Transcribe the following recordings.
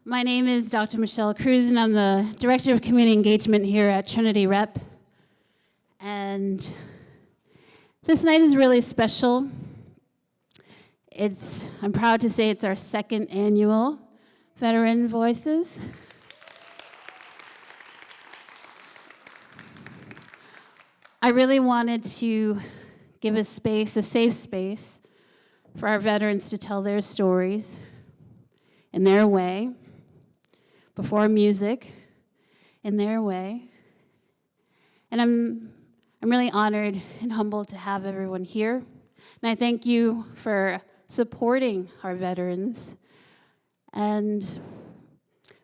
My name is Dr. Michelle Cruz, and I'm the Director of Community Engagement here at Trinity Rep. And this night is really special. I'm proud to say it's our second annual Veteran Voices. I really wanted to give a safe space, for our veterans to tell their stories in their way, before music, in their way. And I'm really honored and humbled to have everyone here. And I thank you for supporting our veterans. And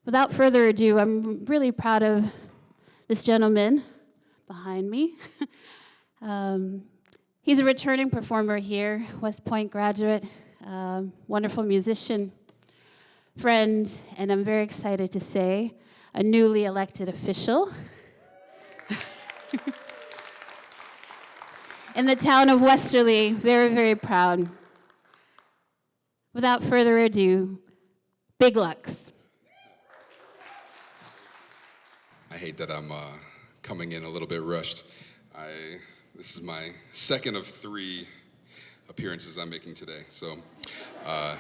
without further ado, I'm really proud of this gentleman behind me. He's a returning performer here, West Point graduate, wonderful musician, friend, and I'm very excited to say, a newly elected official in the town of Westerly. Very, very proud. Without further ado, Big Lux. I hate that I'm coming in a little bit rushed. This is my second of 3 appearances I'm making today, so I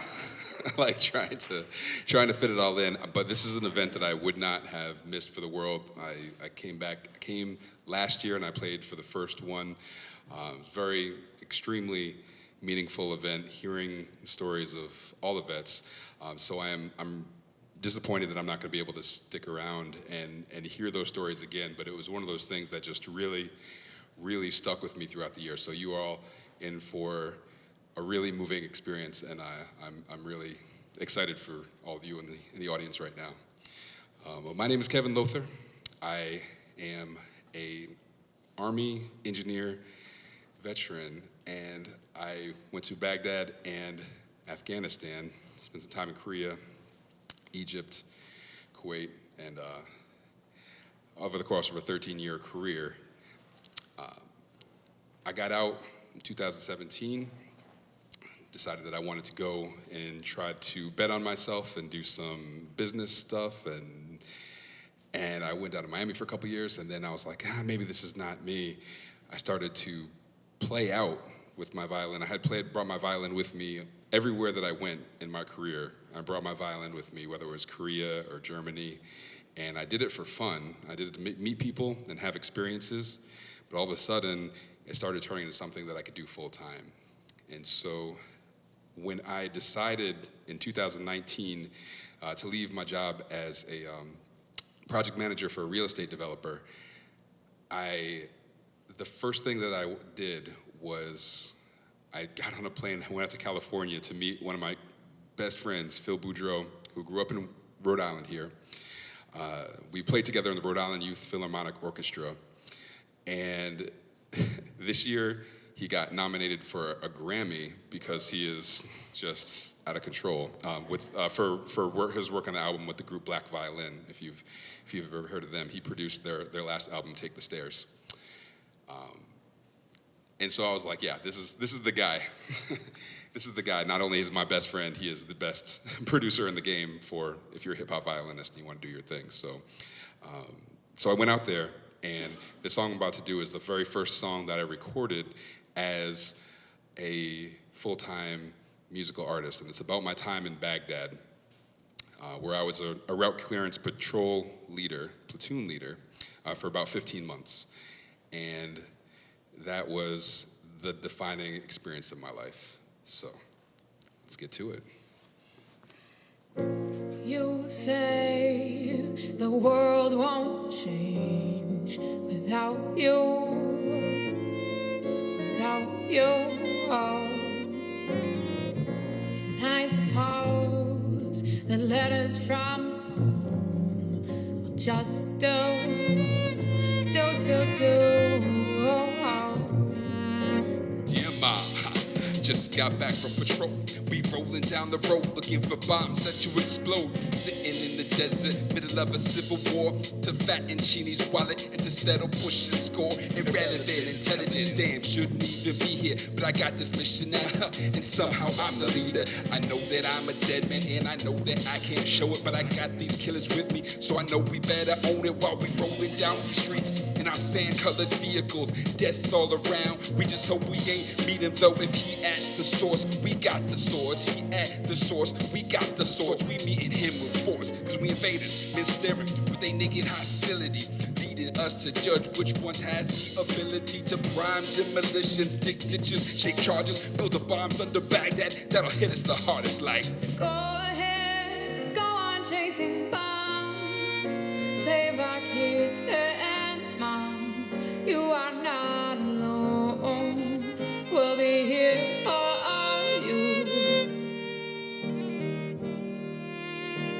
like trying to fit it all in. But this is an event that I would not have missed for the world. I came last year and I played for the first one. Very extremely meaningful event, hearing the stories of all the vets. So I'm disappointed that I'm not going to be able to stick around and hear those stories again. But it was one of those things that just really stuck with me throughout the year. So you are all in for a really moving experience, and I'm really excited for all of you in the audience right now. Well, my name is Kevin Lothar. I am a Army engineer veteran, and I went to Baghdad and Afghanistan, spent some time in Korea, Egypt, Kuwait, and over the course of a 13-year career. I got out in 2017, decided that I wanted to go and try to bet on myself and do some business stuff, and I went down to Miami for a couple years, and then I was like, maybe this is not me. I started to play out with my violin. I had brought my violin with me everywhere that I went in my career. I brought my violin with me, whether it was Korea or Germany, and I did it for fun. I did it to meet people and have experiences, but all of a sudden, it started turning into something that I could do full time. And so when I decided in 2019 to leave my job as a project manager for a real estate developer, the first thing that I did was I got on a plane and went out to California to meet one of my best friends, Phil Boudreau, who grew up in Rhode Island here. We played together in the Rhode Island Youth Philharmonic Orchestra. And this year, he got nominated for a Grammy because he is just out of control for his work on the album with the group Black Violin. If you've ever heard of them, he produced their last album, Take the Stairs. And so I was like, yeah, this is the guy. This is the guy. Not only is he my best friend, he is the best producer in the game for if you're a hip hop violinist and you want to do your thing. So I went out there. And the song I'm about to do is the very first song that I recorded as a full-time musical artist. And it's about my time in Baghdad, where I was a route clearance platoon leader, for about 15 months. And that was the defining experience of my life. So let's get to it. You say the world won't change without you, And I suppose the letters from home will just do. Dear Ma, just got back from patrol. We rolling down the road looking for bombs set to explode. Sitting in the desert, middle of a civil war, to fatten Sheenie's wallet and to settle Bush's score. Irrelevant intelligence, damn, shouldn't even be here. But I got this mission now, and somehow I'm the leader. I know that I'm a dead man, and I know that I can't show it, but I got these killers with me, so I know we better own it while we rolling down these streets in our sand-colored vehicles. Death all around, we just hope we ain't meet him, though. If he at the source, we got the swords. He at the source, we got the swords. We meeting him with force, cause we invaders been staring with they naked hostility, leading us to judge which ones has the ability to prime demolitions, dig ditches, shake charges, build the bombs under Baghdad that'll hit us the hardest. Like, Go ahead, go on chasing bombs, save our kids and moms. You are not alone, we'll be here for you.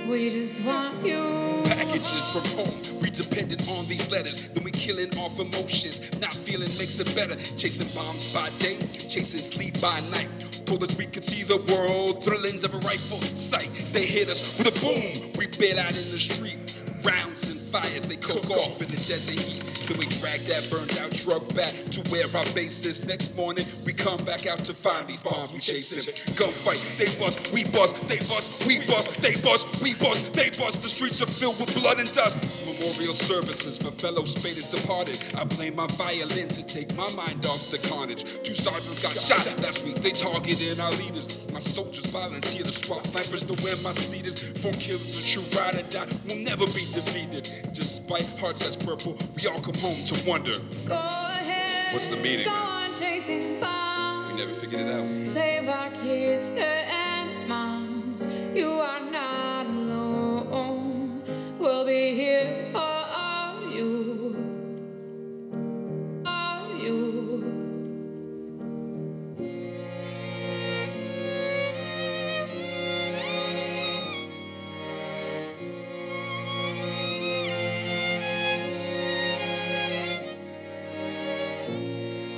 We just want you. packages from home, we dependent on these letters, then we killing off emotions. Not feeling makes it better. Chasing bombs by day, chasing sleep by night. Told us we could see the world through the lens of a rifle sight. They hit us with a boom, we bail out in the street. Rounds and fires, they cook off in the desert heat. Then we drag that burned out truck back to where our base is. Next morning, we come back out to find these bombs we chasing. Gunfight, they bust, we bust, they bust, we bust, they bust, we bust, they bust. The streets are filled with blood and dust. Memorial services for fellow spaders departed. I blame my violin to take my mind off the carnage. 2 sergeants got shot last week, they targeted our leaders. My soldiers volunteer to swap snipers to wear my cedars. For killers, a true ride or die will never be defeated. Despite hearts that's purple, we all come home to wonder. Go ahead, What's the meaning? go on chasing bombs. We never figured it out. Save our kids and moms. You are not alone, we'll be here for you. For you.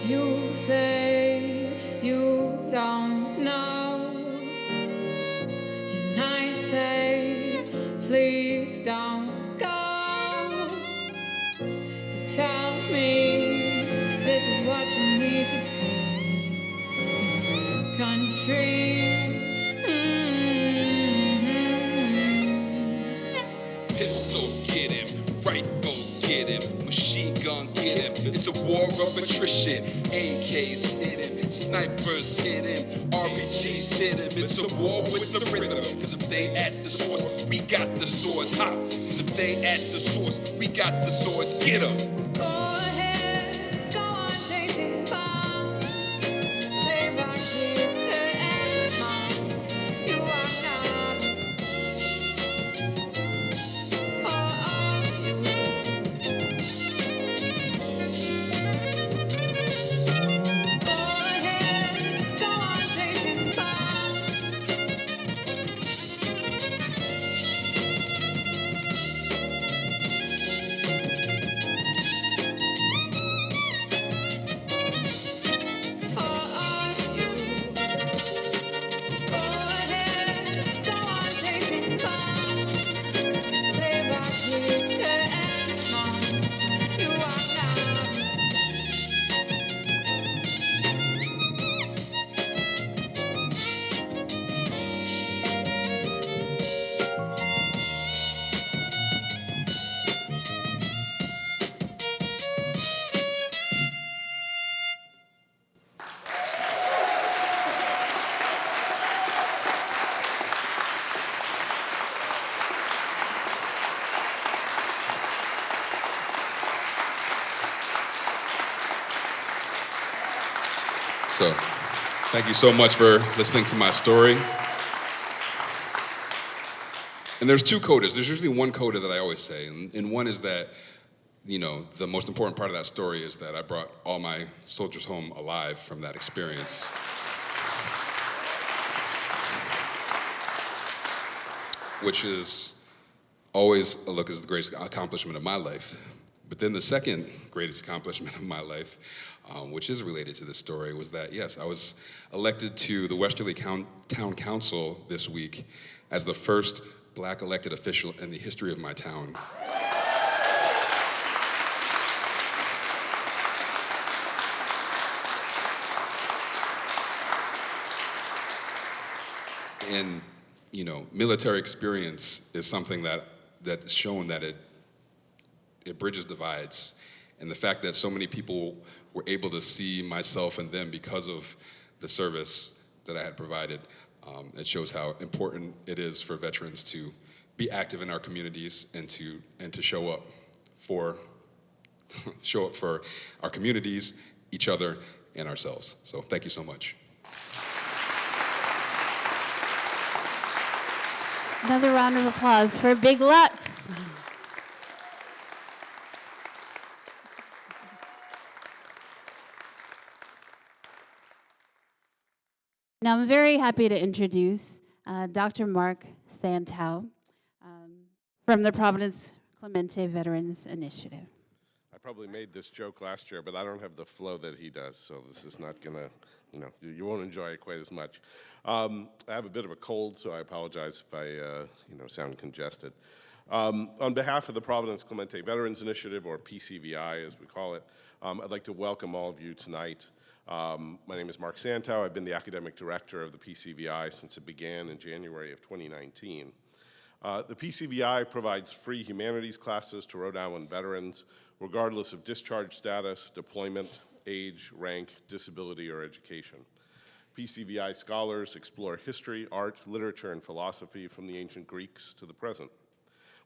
You say you don't know, and I say please don't go. Tell me this is what you need to do. Country. Pistol, get him. Rifle, get him. Machine gun, get him. It's a war of attrition. AKs hit him. Snipers hit him. RPGs hit him. It's a war with the rhythm. Cause if they at the source, we got the swords. Ha! Cause if they at the source, we got the swords. Get them. Go ahead, go on chasing bombs. Save our kids and moms. You are not for you. Go ahead, go on chasing bombs. So, thank you so much for listening to my story. And there's 2 codas. There's usually one coda that I always say, and one is that, you know, the most important part of that story is that I brought all my soldiers home alive from that experience. Which is always a look as the greatest accomplishment of my life. But then the second greatest accomplishment of my life, which is related to this story, was that, yes, I was elected to the Westerly Town Council this week as the first Black elected official in the history of my town. And, military experience is something that's shown that it bridges divides. And the fact that so many people were able to see myself and them because of the service that I had provided, it shows how important it is for veterans to be active in our communities and to show up for our communities, each other, and ourselves. So thank you so much. Another round of applause for Big Lux. Now I'm very happy to introduce Dr. Mark Santow from the Providence Clemente Veterans Initiative. I probably made this joke last year, but I don't have the flow that he does, so this is not gonna, you won't enjoy it quite as much. I have a bit of a cold, so I apologize if I, sound congested. On behalf of the Providence Clemente Veterans Initiative, or PCVI as we call it, I'd like to welcome all of you tonight. My name is Mark Santow. I've been the academic director of the PCVI since it began in January of 2019. The PCVI provides free humanities classes to Rhode Island veterans, regardless of discharge status, deployment, age, rank, disability, or education. PCVI scholars explore history, art, literature, and philosophy from the ancient Greeks to the present.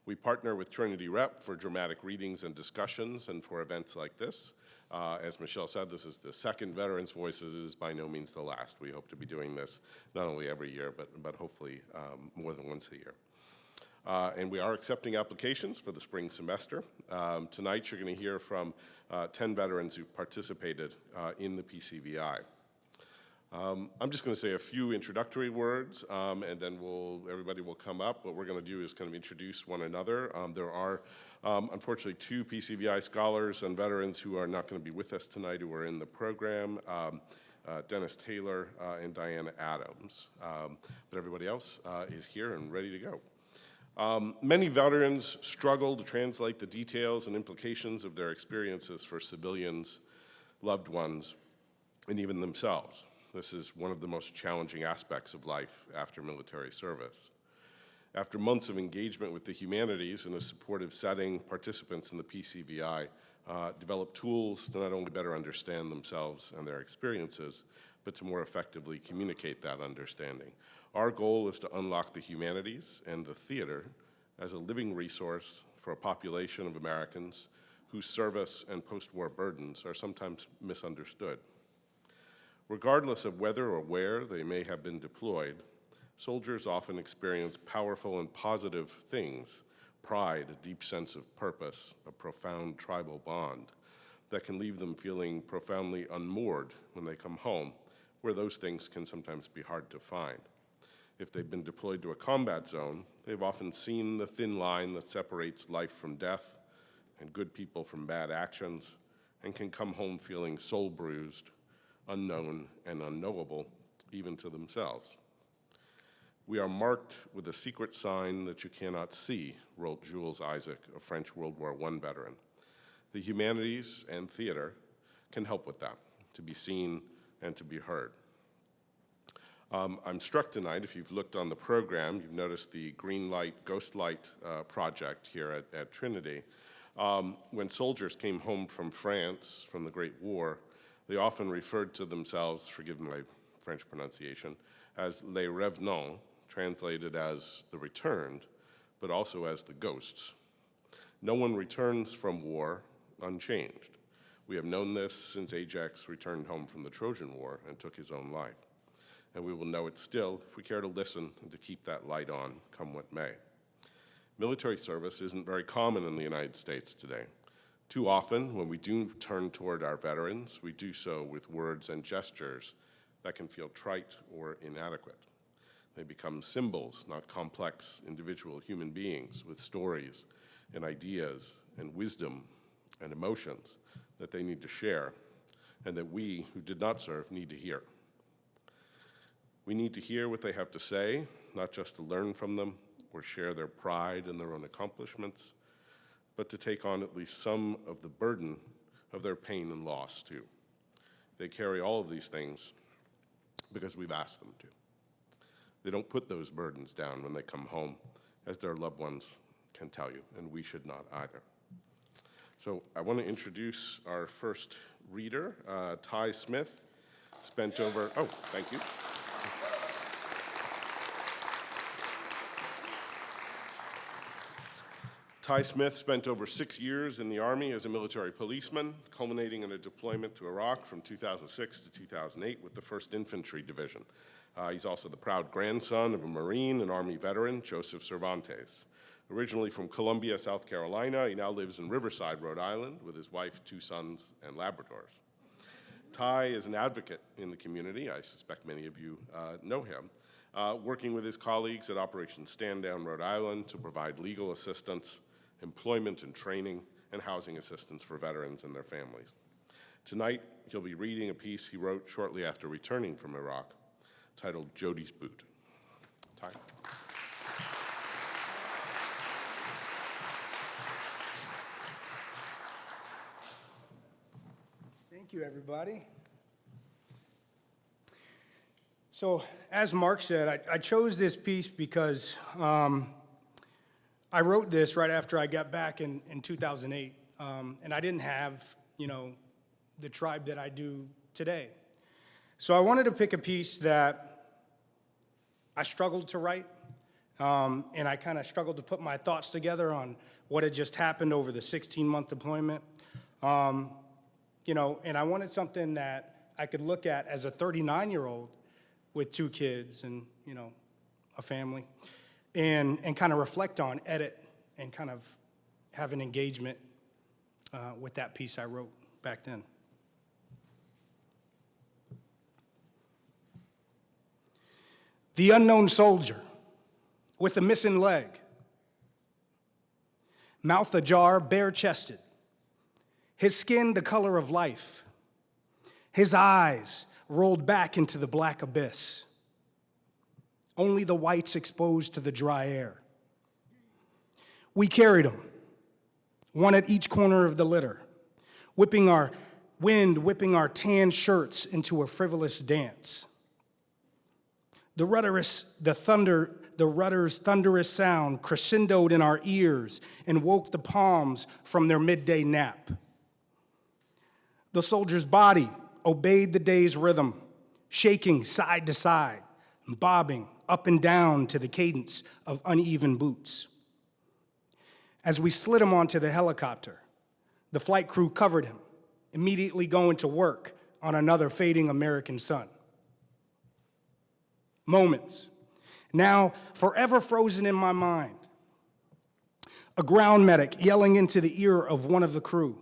We partner with Trinity Rep for dramatic readings and discussions and for events like this. As Michelle said, this is the second Veterans Voices. It is by no means the last. We hope to be doing this not only every year, but hopefully more than once a year. And we are accepting applications for the spring semester. Tonight you're going to hear from 10 veterans who participated in the PCVI. I'm just going to say a few introductory words, and then everybody will come up. What we're going to do is kind of introduce one another. There are, unfortunately, 2 PCVI scholars and veterans who are not going to be with us tonight who are in the program, Dennis Taylor and Diana Adams. But everybody else is here and ready to go. Many veterans struggle to translate the details and implications of their experiences for civilians, loved ones, and even themselves. This is one of the most challenging aspects of life after military service. After months of engagement with the humanities in a supportive setting, participants in the PCVI develop tools to not only better understand themselves and their experiences, but to more effectively communicate that understanding. Our goal is to unlock the humanities and the theater as a living resource for a population of Americans whose service and post-war burdens are sometimes misunderstood. Regardless of whether or where they may have been deployed, soldiers often experience powerful and positive things: pride, a deep sense of purpose, a profound tribal bond that can leave them feeling profoundly unmoored when they come home, where those things can sometimes be hard to find. If they've been deployed to a combat zone, they've often seen the thin line that separates life from death and good people from bad actions, and can come home feeling soul-bruised, unknown, and unknowable, even to themselves. "We are marked with a secret sign that you cannot see," wrote Jules Isaac, a French World War I veteran. The humanities and theater can help with that, to be seen and to be heard. I'm struck tonight, if you've looked on the program, you've noticed the Green Light, Ghost Light project here at Trinity. When soldiers came home from France, from the Great War, they often referred to themselves, forgive my French pronunciation, as les revenants, translated as the returned, but also as the ghosts. No one returns from war unchanged. We have known this since Ajax returned home from the Trojan War and took his own life. And we will know it still if we care to listen and to keep that light on, come what may. Military service isn't very common in the United States today. Too often, when we do turn toward our veterans, we do so with words and gestures that can feel trite or inadequate. They become symbols, not complex individual human beings with stories and ideas and wisdom and emotions that they need to share and that we, who did not serve, need to hear. We need to hear what they have to say, not just to learn from them or share their pride in their own accomplishments, but to take on at least some of the burden of their pain and loss, too. They carry all of these things because we've asked them to. They don't put those burdens down when they come home, as their loved ones can tell you, and we should not either. So I want to introduce our first reader, Ty Smith, spent over, oh, thank you. Ty Smith spent over 6 years in the Army as a military policeman, culminating in a deployment to Iraq from 2006 to 2008 with the 1st Infantry Division. He's also the proud grandson of a Marine and Army veteran, Joseph Cervantes. Originally from Columbia, South Carolina, he now lives in Riverside, Rhode Island, with his wife, 2 sons, and Labradors. Ty is an advocate in the community. I suspect many of you know him, working with his colleagues at Operation Stand Down, Rhode Island, to provide legal assistance, employment and training, and housing assistance for veterans and their families. Tonight, he'll be reading a piece he wrote shortly after returning from Iraq, titled Jody's Boot. Ty. Thank you, everybody. So, as Mark said, I chose this piece because I wrote this right after I got back in 2008, and I didn't have, the tribe that I do today. So I wanted to pick a piece that I struggled to write, and I kind of struggled to put my thoughts together on what had just happened over the 16-month deployment. And I wanted something that I could look at as a 39-year-old with 2 kids and, a family, and kind of reflect on, edit, and kind of have an engagement with that piece I wrote back then. The unknown soldier with a missing leg, mouth ajar, bare-chested, his skin the color of life, his eyes rolled back into the black abyss, only the whites exposed to the dry air. We carried him, one at each corner of the litter, whipping our tan shirts into a frivolous dance. The rudder's thunderous sound crescendoed in our ears and woke the palms from their midday nap. The soldier's body obeyed the day's rhythm, shaking side to side, and bobbing up and down to the cadence of uneven boots. As we slid him onto the helicopter, the flight crew covered him, immediately going to work on another fading American sun. Moments, now forever frozen in my mind. A ground medic yelling into the ear of one of the crew,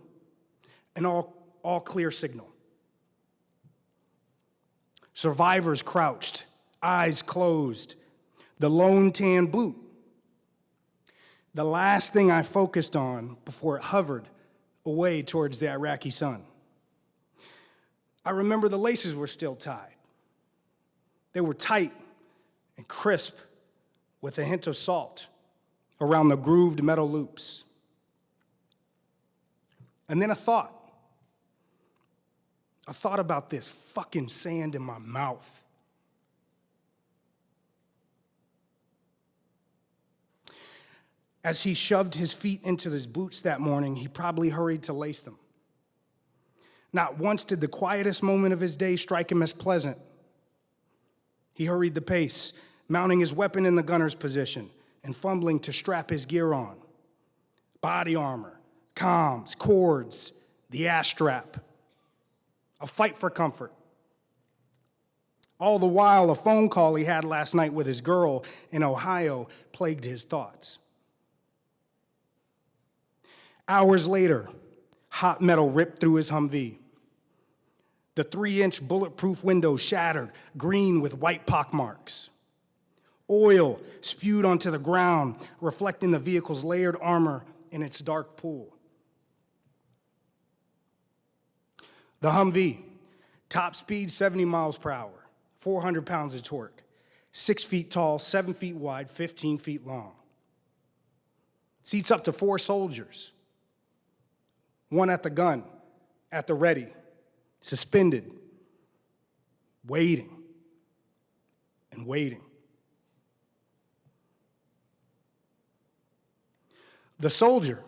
an all clear signal. Survivors crouched, eyes closed, the lone tan boot. The last thing I focused on before it hovered away towards the Iraqi sun. I remember the laces were still tied. They were tight and crisp with a hint of salt around the grooved metal loops. And then a thought about this fucking sand in my mouth. As he shoved his feet into his boots that morning, he probably hurried to lace them. Not once did the quietest moment of his day strike him as pleasant. He hurried the pace, mounting his weapon in the gunner's position and fumbling to strap his gear on. Body armor, comms, cords, the ass strap. A fight for comfort. All the while, a phone call he had last night with his girl in Ohio plagued his thoughts. Hours later, hot metal ripped through his Humvee. The 3-inch bulletproof window shattered, green with white pockmarks. Oil spewed onto the ground, reflecting the vehicle's layered armor in its dark pool. The Humvee, top speed 70 miles per hour, 400 pounds of torque, 6 feet tall, 7 feet wide, 15 feet long. Seats up to 4 soldiers. One at the gun, at the ready, suspended, waiting and waiting. The soldier,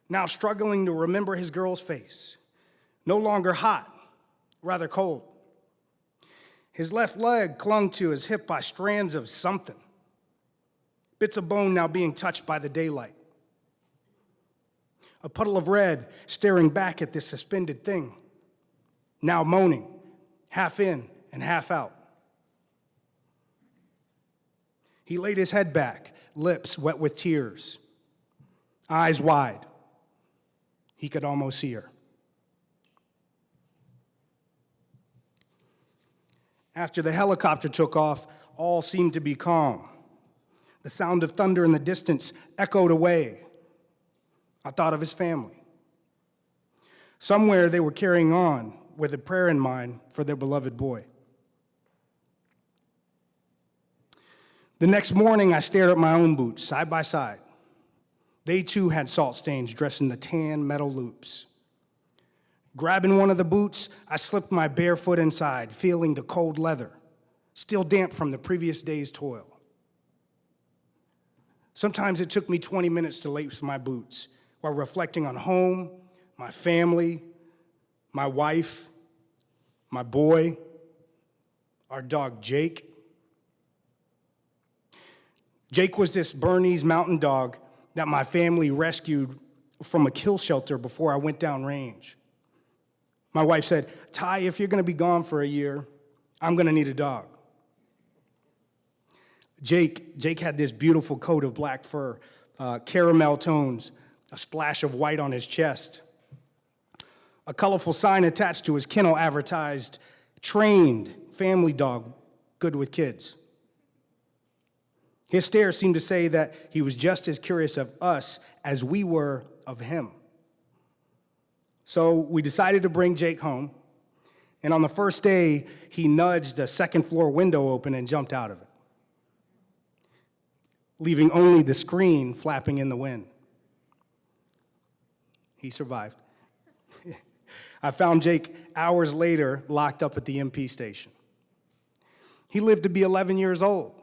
now struggling to remember his girl's face, no longer hot, rather cold. His left leg clung to his hip by strands of something, bits of bone now being touched by the daylight. A puddle of red staring back at this suspended thing, now moaning, half in and half out. He laid his head back, lips wet with tears, eyes wide. He could almost see her. After the helicopter took off, all seemed to be calm. The sound of thunder in the distance echoed away. I thought of his family. Somewhere they were carrying on with a prayer in mind for their beloved boy. The next morning, I stared at my own boots, side by side. They too had salt stains dressed in the tan metal loops. Grabbing one of the boots, I slipped my bare foot inside, feeling the cold leather, still damp from the previous day's toil. Sometimes it took me 20 minutes to lace my boots while reflecting on home, my family, my wife, my boy, our dog Jake. Jake was this Bernese mountain dog that my family rescued from a kill shelter before I went downrange. My wife said, "Ty, if you're gonna be gone for a year, I'm gonna need a dog." Jake had this beautiful coat of black fur, caramel tones, a splash of white on his chest. A colorful sign attached to his kennel advertised, "Trained family dog, good with kids." His stare seemed to say that he was just as curious of us as we were of him. So we decided to bring Jake home, and on the first day, he nudged a second-floor window open and jumped out of it, leaving only the screen flapping in the wind. He survived. I found Jake hours later locked up at the MP station. He lived to be 11 years old.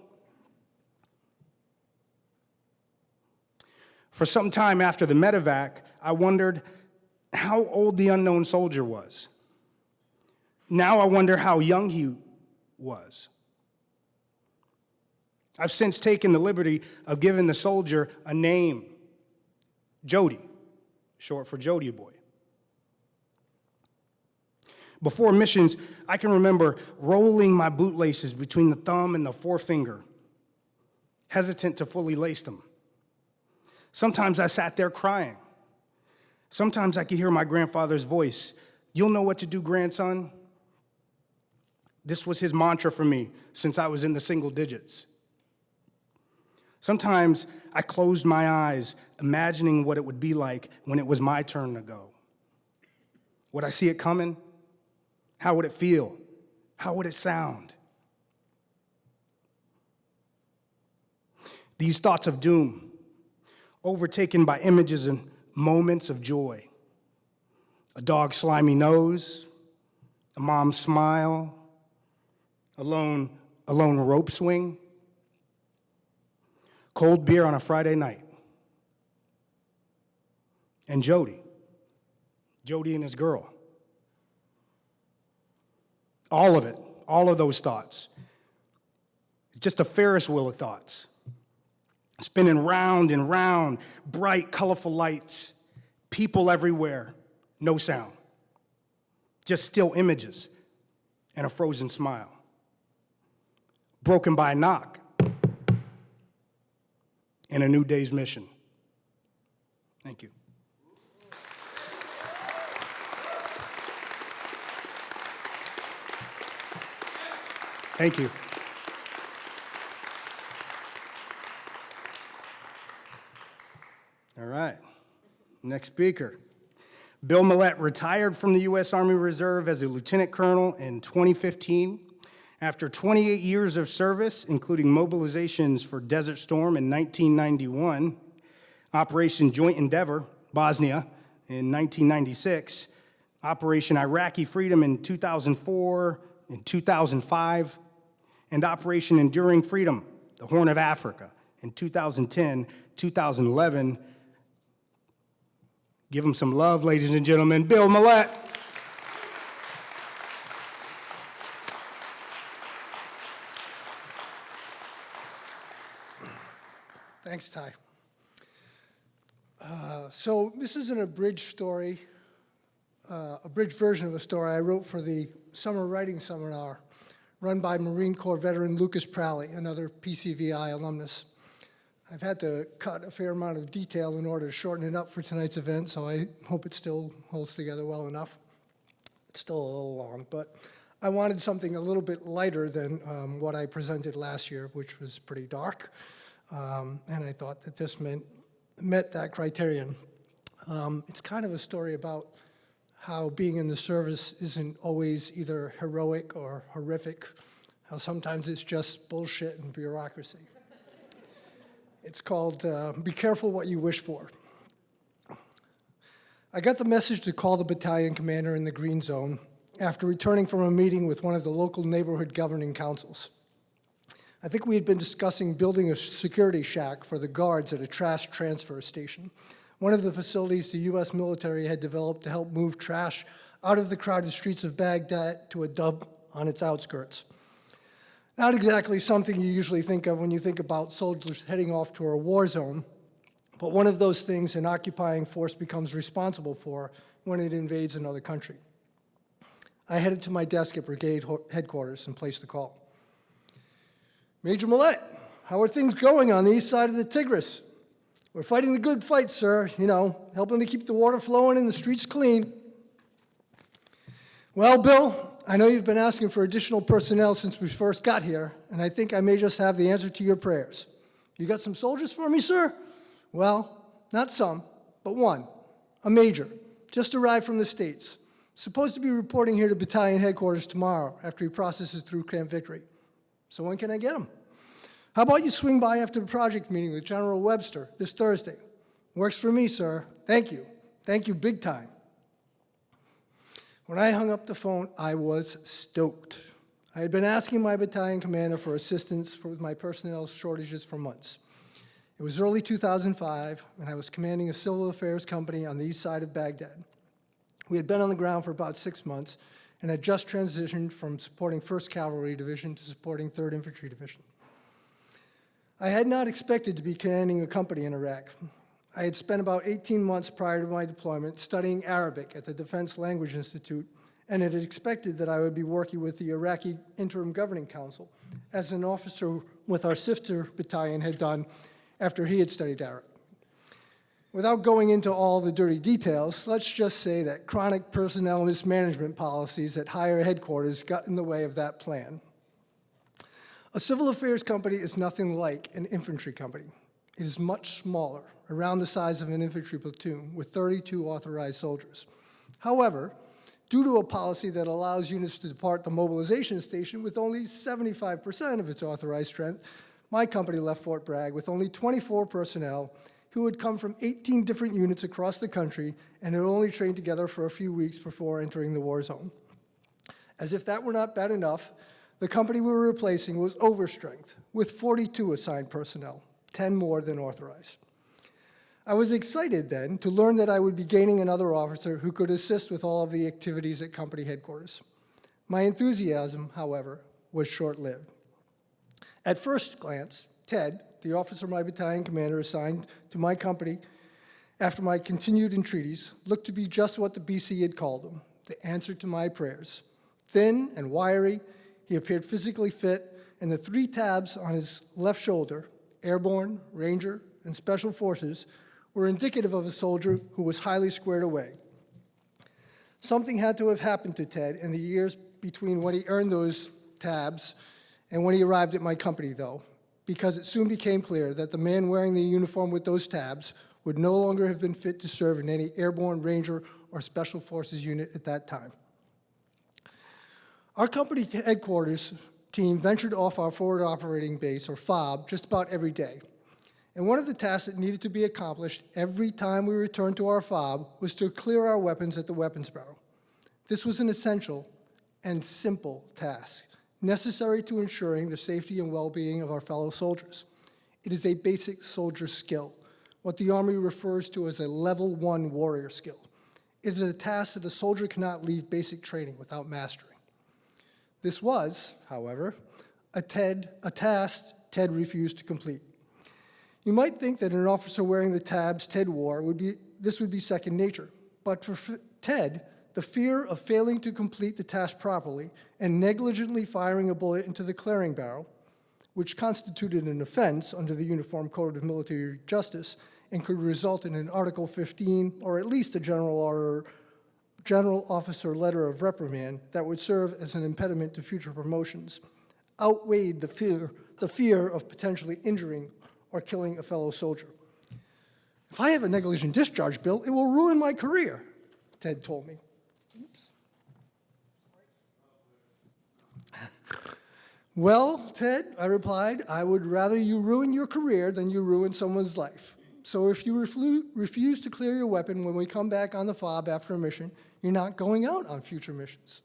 For some time after the medevac, I wondered how old the unknown soldier was. Now I wonder how young he was. I've since taken the liberty of giving the soldier a name, Jody, short for Jody Boy. Before missions, I can remember rolling my bootlaces between the thumb and the forefinger, hesitant to fully lace them. Sometimes I sat there crying. Sometimes I could hear my grandfather's voice, "You'll know what to do, grandson." This was his mantra for me since I was in the single digits. Sometimes I closed my eyes, imagining what it would be like when it was my turn to go. Would I see it coming? How would it feel? How would it sound? These thoughts of doom, overtaken by images and moments of joy. A dog's slimy nose, a mom's smile, a lone rope swing, cold beer on a Friday night, and Jody and his girl. All of it, all of those thoughts. Just a Ferris wheel of thoughts. Spinning round and round, bright, colorful lights, people everywhere, no sound. Just still images and a frozen smile. Broken by a knock and a new day's mission. Thank you. Thank you. All right, next speaker. Bill Millett retired from the U.S. Army Reserve as a lieutenant colonel in 2015. After 28 years of service, including mobilizations for Desert Storm in 1991, Operation Joint Endeavor, Bosnia, in 1996, Operation Iraqi Freedom in 2004 and 2005, and Operation Enduring Freedom, the Horn of Africa, in 2010, 2011, Give him some love, ladies and gentlemen. Bill Millett. Thanks, Ty. So this is an abridged story, abridged version of a story I wrote for the summer writing seminar run by Marine Corps veteran Lucas Prowley, another PCVI alumnus. I've had to cut a fair amount of detail in order to shorten it up for tonight's event, so I hope it still holds together well enough. It's still a little long, but I wanted something a little bit lighter than what I presented last year, which was pretty dark. And I thought that this met that criterion. It's kind of a story about how being in the service isn't always either heroic or horrific, how sometimes it's just bullshit and bureaucracy. It's called Be Careful What You Wish For. I got the message to call the battalion commander in the Green Zone after returning from a meeting with one of the local neighborhood governing councils. I think we had been discussing building a security shack for the guards at a trash transfer station, one of the facilities the U.S. military had developed to help move trash out of the crowded streets of Baghdad to a dump on its outskirts. Not exactly something you usually think of when you think about soldiers heading off to a war zone, but one of those things an occupying force becomes responsible for when it invades another country. I headed to my desk at brigade headquarters and placed the call. Major Millett, how are things going on the east side of the Tigris? We're fighting the good fight, sir, helping to keep the water flowing and the streets clean. Well, Bill, I know you've been asking for additional personnel since we first got here, and I think I may just have the answer to your prayers. You got some soldiers for me, sir? Well, not some, but one, a major, just arrived from the States. Supposed to be reporting here to battalion headquarters tomorrow after he processes through Camp Victory. So when can I get him? How about you swing by after the project meeting with General Webster this Thursday? Works for me, sir. Thank you. Thank you big time. When I hung up the phone, I was stoked. I had been asking my battalion commander for assistance with my personnel shortages for months. It was early 2005, and I was commanding a civil affairs company on the east side of Baghdad. We had been on the ground for about 6 months and had just transitioned from supporting 1st Cavalry Division to supporting 3rd Infantry Division. I had not expected to be commanding a company in Iraq. I had spent about 18 months prior to my deployment studying Arabic at the Defense Language Institute, and had expected that I would be working with the Iraqi Interim Governing Council, as an officer with our sister battalion had done after he had studied Arabic. Without going into all the dirty details, let's just say that chronic personnel mismanagement policies at higher headquarters got in the way of that plan. A civil affairs company is nothing like an infantry company. It is much smaller, around the size of an infantry platoon, with 32 authorized soldiers. However, due to a policy that allows units to depart the mobilization station with only 75% of its authorized strength, my company left Fort Bragg with only 24 personnel who had come from 18 different units across the country and had only trained together for a few weeks before entering the war zone. As if that were not bad enough, the company we were replacing was overstrength, with 42 assigned personnel, 10 more than authorized. I was excited then to learn that I would be gaining another officer who could assist with all of the activities at company headquarters. My enthusiasm, however, was short-lived. At first glance, Ted, the officer my battalion commander assigned to my company after my continued entreaties, looked to be just what the BC had called him, the answer to my prayers. Thin and wiry, he appeared physically fit, and the 3 tabs on his left shoulder, Airborne, Ranger, and Special Forces, were indicative of a soldier who was highly squared away. Something had to have happened to Ted in the years between when he earned those tabs and when he arrived at my company, though, because it soon became clear that the man wearing the uniform with those tabs would no longer have been fit to serve in any Airborne, Ranger, or Special Forces unit at that time. Our company headquarters team ventured off our forward operating base, or FOB, just about every day. And one of the tasks that needed to be accomplished every time we returned to our FOB was to clear our weapons at the weapons barrel. This was an essential and simple task, necessary to ensuring the safety and well-being of our fellow soldiers. It is a basic soldier skill, what the Army refers to as a level 1 warrior skill. It is a task that a soldier cannot leave basic training without mastering. This was, however, a task Ted refused to complete. You might think that an officer wearing the tabs Ted wore would be second nature, but for Ted, the fear of failing to complete the task properly and negligently firing a bullet into the clearing barrel, which constituted an offense under the Uniform Code of Military Justice and could result in an Article 15 or at least a general officer letter of reprimand that would serve as an impediment to future promotions, outweighed the fear of potentially injuring or killing a fellow soldier. If I have a negligent discharge bill, it will ruin my career, Ted told me. Oops. Well, Ted, I replied, I would rather you ruin your career than you ruin someone's life. So if you refuse to clear your weapon when we come back on the fob after a mission, you're not going out on future missions.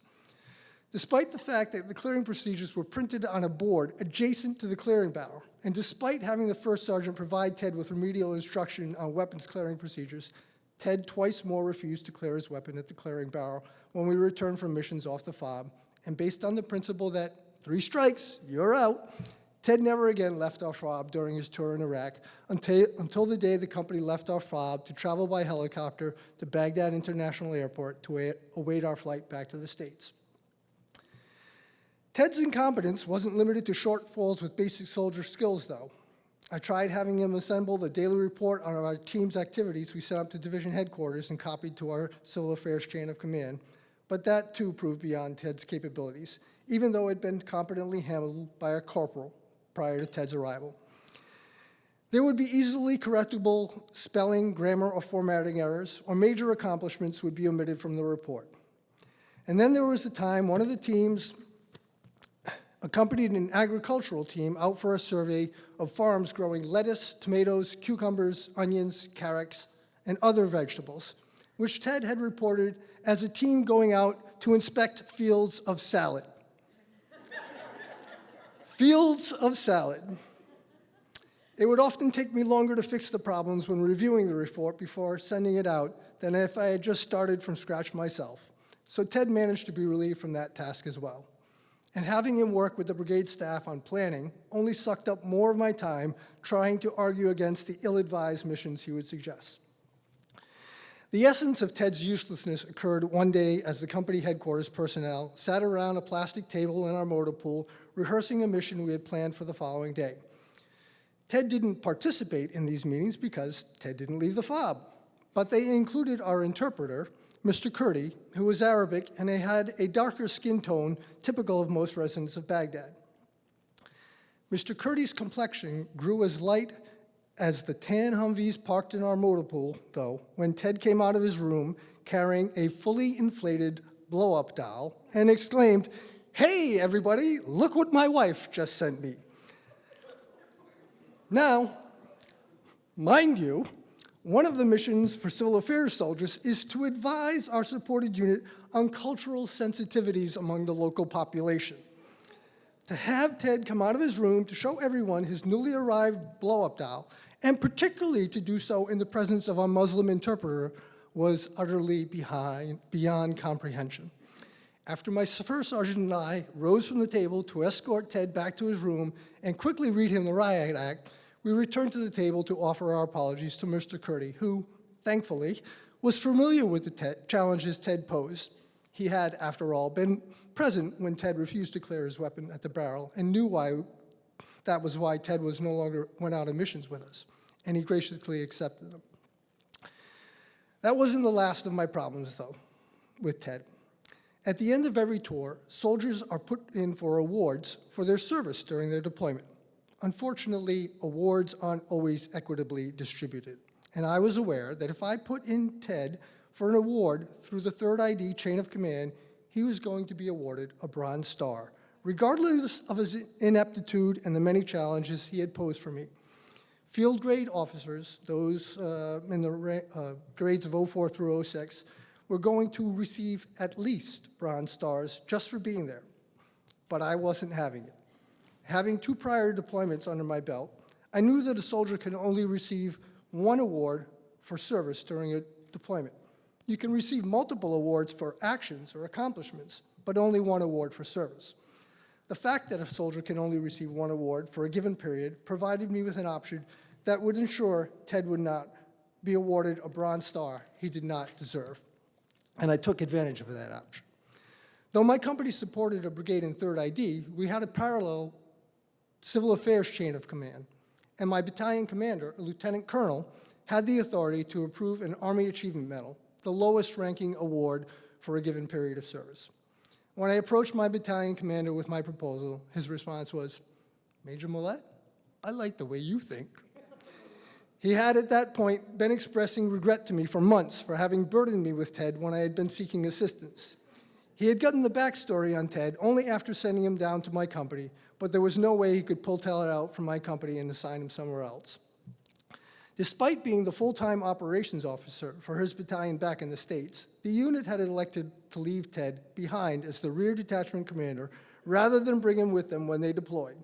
Despite the fact that the clearing procedures were printed on a board adjacent to the clearing barrel, and despite having the first sergeant provide Ted with remedial instruction on weapons clearing procedures, Ted twice more refused to clear his weapon at the clearing barrel when we returned from missions off the fob, and based on the principle that 3 strikes, you're out, Ted never again left our fob during his tour in Iraq until the day the company left our fob to travel by helicopter to Baghdad International Airport to await our flight back to the States. Ted's incompetence wasn't limited to shortfalls with basic soldier skills, though. I tried having him assemble the daily report on our team's activities we sent up to division headquarters and copied to our civil affairs chain of command, but that too proved beyond Ted's capabilities, even though it had been competently handled by a corporal prior to Ted's arrival. There would be easily correctable spelling, grammar, or formatting errors, or major accomplishments would be omitted from the report. And then there was the time one of the teams accompanied an agricultural team out for a survey of farms growing lettuce, tomatoes, cucumbers, onions, carrots, and other vegetables, which Ted had reported as a team going out to inspect fields of salad. Fields of salad. It would often take me longer to fix the problems when reviewing the report before sending it out than if I had just started from scratch myself. So Ted managed to be relieved from that task as well. And having him work with the brigade staff on planning only sucked up more of my time trying to argue against the ill-advised missions he would suggest. The essence of Ted's uselessness occurred one day as the company headquarters personnel sat around a plastic table in our motor pool rehearsing a mission we had planned for the following day. Ted didn't participate in these meetings because Ted didn't leave the fob, but they included our interpreter, Mr. Kurdi, who was Arabic and had a darker skin tone typical of most residents of Baghdad. Mr. Kurdi's complexion grew as light as the tan Humvees parked in our motor pool, though, when Ted came out of his room carrying a fully inflated blow-up doll and exclaimed, "Hey, everybody, look what my wife just sent me." Now, mind you, one of the missions for civil affairs soldiers is to advise our supported unit on cultural sensitivities among the local population. To have Ted come out of his room to show everyone his newly arrived blow-up doll, and particularly to do so in the presence of a Muslim interpreter, was utterly beyond comprehension. After my first sergeant and I rose from the table to escort Ted back to his room and quickly read him the riot act, we returned to the table to offer our apologies to Mr. Kurdi, who, thankfully, was familiar with the challenges Ted posed. He had, after all, been present when Ted refused to clear his weapon at the barrel and knew that was why Ted was no longer went out on missions with us, and he graciously accepted them. That wasn't the last of my problems, though, with Ted. At the end of every tour, soldiers are put in for awards for their service during their deployment. Unfortunately, awards aren't always equitably distributed, and I was aware that if I put in Ted for an award through the 3rd ID chain of command, he was going to be awarded a Bronze Star, regardless of his ineptitude and the many challenges he had posed for me. Field grade officers, those in the grades of 04 through 06, were going to receive at least Bronze Stars just for being there, but I wasn't having it. Having 2 prior deployments under my belt, I knew that a soldier can only receive one award for service during a deployment. You can receive multiple awards for actions or accomplishments, but only one award for service. The fact that a soldier can only receive one award for a given period provided me with an option that would ensure Ted would not be awarded a Bronze Star he did not deserve, and I took advantage of that option. Though my company supported a brigade in 3rd ID, we had a parallel civil affairs chain of command, and my battalion commander, a lieutenant colonel, had the authority to approve an Army Achievement Medal, the lowest ranking award for a given period of service. When I approached my battalion commander with my proposal, his response was, "Major Millette, I like the way you think." He had at that point been expressing regret to me for months for having burdened me with Ted when I had been seeking assistance. He had gotten the backstory on Ted only after sending him down to my company, but there was no way he could pull Ted out from my company and assign him somewhere else. Despite being the full-time operations officer for his battalion back in the States, the unit had elected to leave Ted behind as the rear detachment commander rather than bring him with them when they deployed.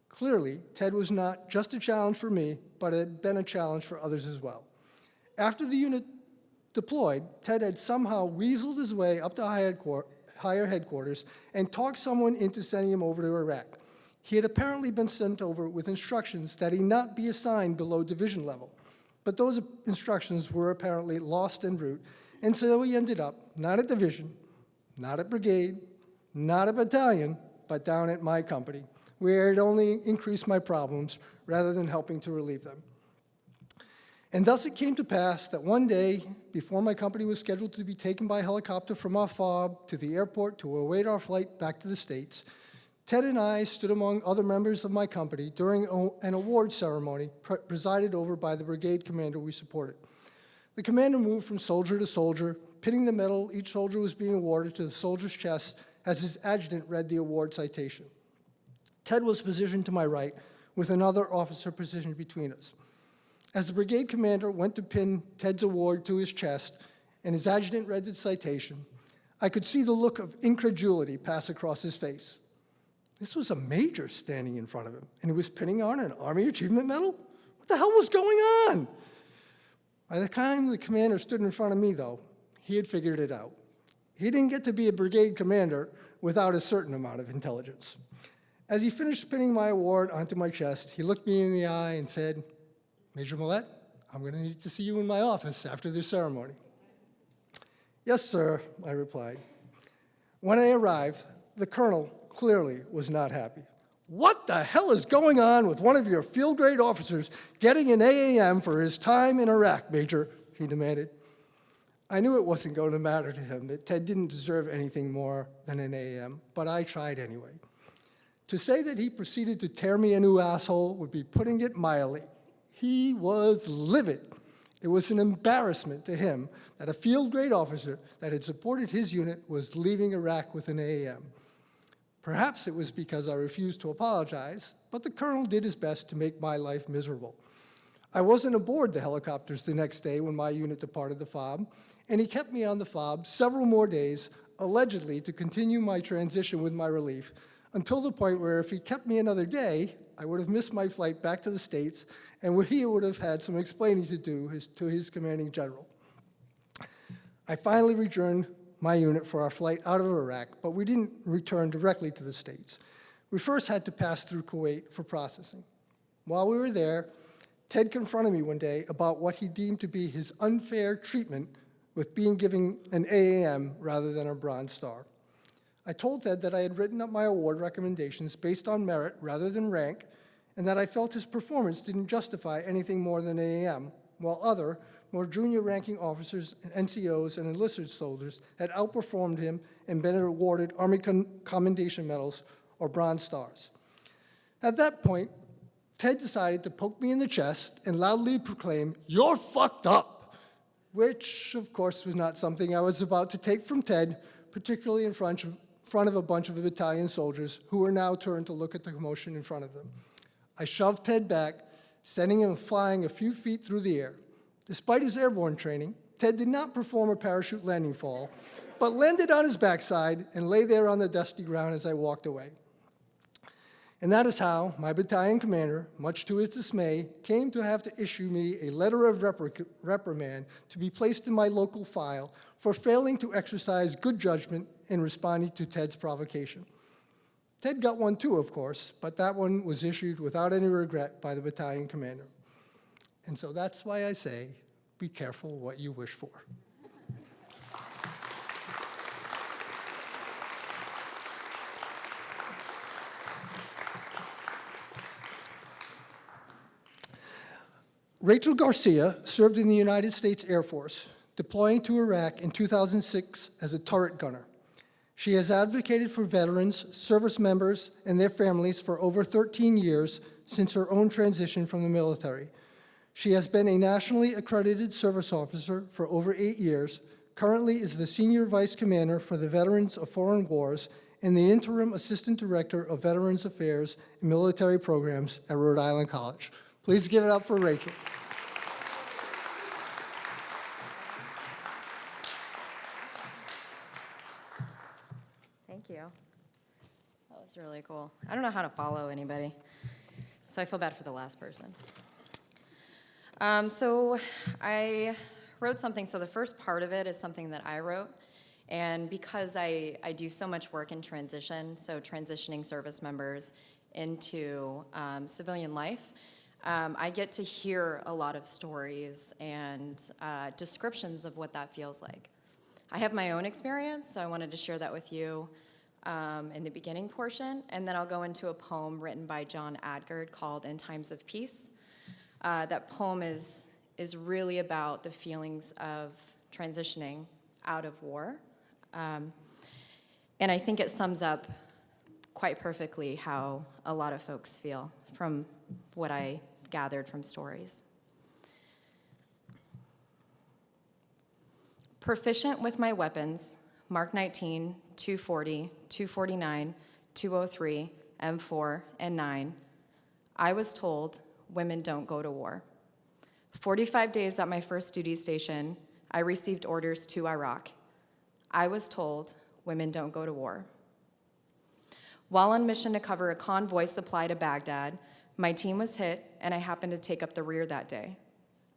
Clearly, Ted was not just a challenge for me, but had been a challenge for others as well. After the unit deployed, Ted had somehow weaseled his way up to higher headquarters and talked someone into sending him over to Iraq. He had apparently been sent over with instructions that he not be assigned below division level, but those instructions were apparently lost en route, and so he ended up not at division, not at brigade, not at battalion, but down at my company, where it only increased my problems rather than helping to relieve them. And thus it came to pass that one day, before my company was scheduled to be taken by helicopter from our FOB to the airport to await our flight back to the States, Ted and I stood among other members of my company during an award ceremony presided over by the brigade commander we supported. The commander moved from soldier to soldier, pinning the medal each soldier was being awarded to the soldier's chest as his adjutant read the award citation. Ted was positioned to my right, with another officer positioned between us. As the brigade commander went to pin Ted's award to his chest and his adjutant read the citation, I could see the look of incredulity pass across his face. This was a major standing in front of him, and he was pinning on an Army Achievement Medal? What the hell was going on? By the time the commander stood in front of me, though, he had figured it out. He didn't get to be a brigade commander without a certain amount of intelligence. As he finished pinning my award onto my chest, he looked me in the eye and said, "Major Millette, I'm going to need to see you in my office after this ceremony." "Yes, sir," I replied. When I arrived, the colonel clearly was not happy. "What the hell is going on with one of your field grade officers getting an AAM for his time in Iraq, Major?" he demanded. I knew it wasn't going to matter to him, that Ted didn't deserve anything more than an AAM, but I tried anyway. To say that he proceeded to tear me a new asshole would be putting it mildly. He was livid. It was an embarrassment to him that a field grade officer that had supported his unit was leaving Iraq with an AAM. Perhaps it was because I refused to apologize, but the colonel did his best to make my life miserable. I wasn't aboard the helicopters the next day when my unit departed the FOB, and he kept me on the FOB several more days, allegedly to continue my transition with my relief, until the point where if he kept me another day, I would have missed my flight back to the States, and where he would have had some explaining to do to his commanding general. I finally returned my unit for our flight out of Iraq, but we didn't return directly to the States. We first had to pass through Kuwait for processing. While we were there, Ted confronted me one day about what he deemed to be his unfair treatment with being given an AAM rather than a Bronze Star. I told Ted that I had written up my award recommendations based on merit rather than rank, and that I felt his performance didn't justify anything more than AAM, while other, more junior-ranking officers, NCOs, and enlisted soldiers had outperformed him and been awarded Army Commendation Medals or Bronze Stars. At that point, Ted decided to poke me in the chest and loudly proclaim, "You're fucked up," which, of course, was not something I was about to take from Ted, particularly in front of a bunch of battalion soldiers who were now turned to look at the commotion in front of them. I shoved Ted back, sending him flying a few feet through the air. Despite his airborne training, Ted did not perform a parachute landing fall, but landed on his backside and lay there on the dusty ground as I walked away. And that is how my battalion commander, much to his dismay, came to have to issue me a letter of reprimand to be placed in my local file for failing to exercise good judgment in responding to Ted's provocation. Ted got one too, of course, but that one was issued without any regret by the battalion commander. And so that's why I say, be careful what you wish for. Rachel Garcia served in the United States Air Force, deploying to Iraq in 2006 as a turret gunner. She has advocated for veterans, service members, and their families for over 13 years since her own transition from the military. She has been a nationally accredited service officer for over 8 years, currently is the Senior Vice Commander for the Veterans of Foreign Wars and the Interim Assistant Director of Veterans Affairs and Military Programs at Rhode Island College. Please give it up for Rachel. Thank you. That was really cool. I don't know how to follow anybody, so I feel bad for the last person. So I wrote something. So the first part of it is something that I wrote. And because I do so much work in transition, so transitioning service members into civilian life, I get to hear a lot of stories and descriptions of what that feels like. I have my own experience, so I wanted to share that with you in the beginning portion, and then I'll go into a poem written by John Adgard called In Times of Peace. That poem is really about the feelings of transitioning out of war. And I think it sums up quite perfectly how a lot of folks feel from what I gathered from stories. Proficient with my weapons, Mark 19, 240, 249, 203, M4, and 9, I was told women don't go to war. 45 days at my first duty station, I received orders to Iraq. I was told women don't go to war. While on mission to cover a convoy supply to Baghdad, my team was hit and I happened to take up the rear that day.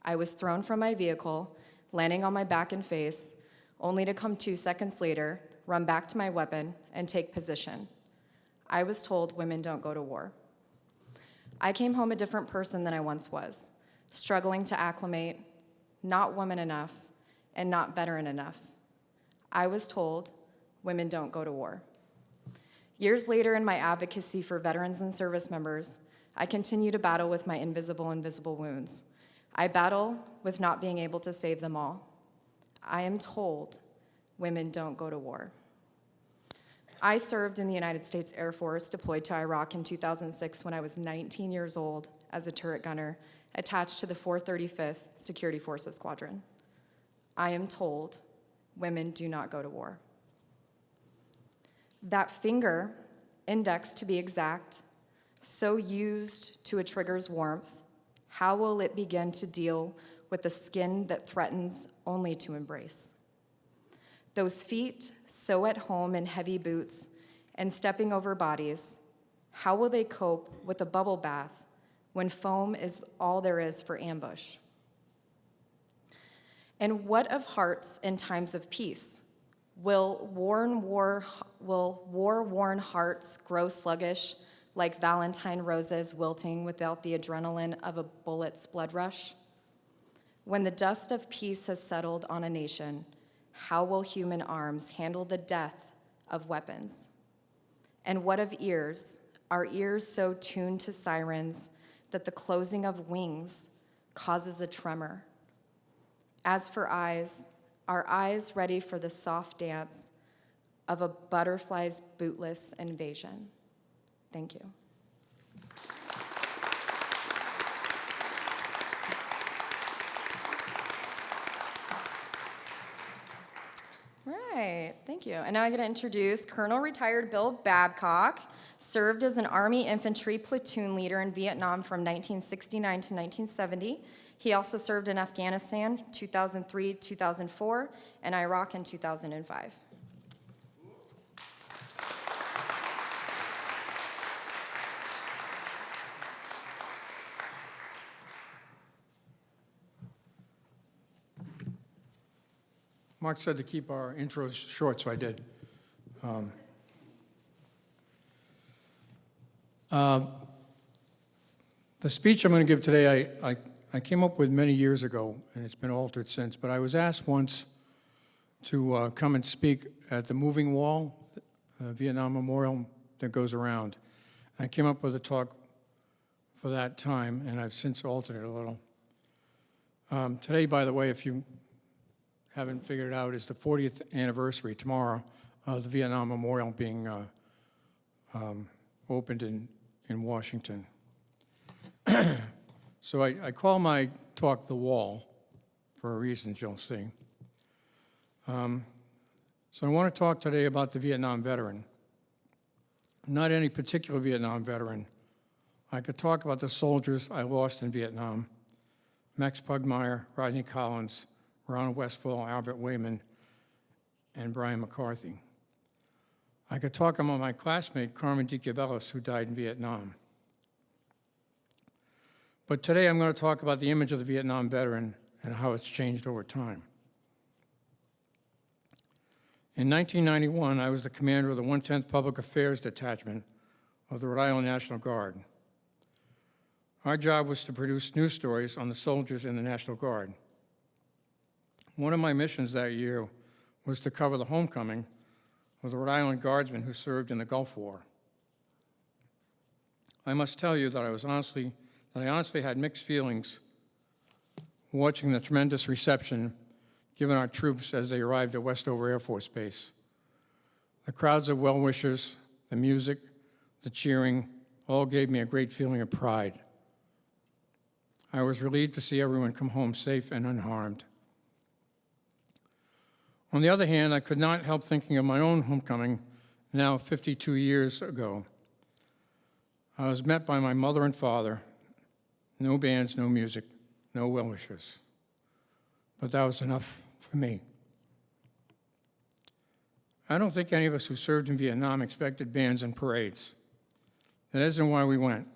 I was thrown from my vehicle, landing on my back and face, only to come 2 seconds later, run back to my weapon, and take position. I was told women don't go to war. I came home a different person than I once was, struggling to acclimate, not woman enough, and not veteran enough. I was told women don't go to war. Years later in my advocacy for veterans and service members, I continue to battle with my invisible wounds. I battle with not being able to save them all. I am told women don't go to war. I served in the United States Air Force, deployed to Iraq in 2006 when I was 19 years old as a turret gunner, attached to the 435th Security Forces Squadron. I am told women do not go to war. That finger, index to be exact, so used to a trigger's warmth, how will it begin to deal with the skin that threatens only to embrace? Those feet, so at home in heavy boots and stepping over bodies, how will they cope with a bubble bath when foam is all there is for ambush? And what of hearts in times of peace? Will war-worn hearts grow sluggish like Valentine roses wilting without the adrenaline of a bullet's blood rush? When the dust of peace has settled on a nation, how will human arms handle the death of weapons? And what of ears? Are ears so tuned to sirens that the closing of wings causes a tremor? As for eyes, are eyes ready for the soft dance of a butterfly's bootless invasion? Thank you. Right, thank you. And now I'm going to introduce Colonel Retired Bill Babcock. Served as an Army infantry platoon leader in Vietnam from 1969 to 1970. He also served in Afghanistan 2003, 2004, and Iraq in 2005. Mark said to keep our intros short, so I did. The speech I'm going to give today, I came up with many years ago, and it's been altered since, but I was asked once to come and speak at the Moving Wall, Vietnam Memorial that goes around. I came up with a talk for that time, and I've since altered it a little. Today, by the way, if you haven't figured it out, is the 40th anniversary tomorrow of the Vietnam Memorial being opened in Washington. So I call my talk The Wall for a reason you'll see. So I want to talk today about the Vietnam veteran. Not any particular Vietnam veteran. I could talk about the soldiers I lost in Vietnam: Max Pugmire, Rodney Collins, Ronald Westfall, Albert Wayman, and Brian McCarthy. I could talk about my classmate, Carmen DiCabellis, who died in Vietnam. But today I'm going to talk about the image of the Vietnam veteran and how it's changed over time. In 1991, I was the commander of the 110th Public Affairs Detachment of the Rhode Island National Guard. Our job was to produce news stories on the soldiers in the National Guard. One of my missions that year was to cover the homecoming of the Rhode Island Guardsmen who served in the Gulf War. I must tell you that I honestly had mixed feelings watching the tremendous reception given our troops as they arrived at Westover Air Force Base. The crowds of well-wishers, the music, the cheering, all gave me a great feeling of pride. I was relieved to see everyone come home safe and unharmed. On the other hand, I could not help thinking of my own homecoming now 52 years ago. I was met by my mother and father. No bands, no music, no well-wishers. But that was enough for me. I don't think any of us who served in Vietnam expected bands and parades. That isn't why we went.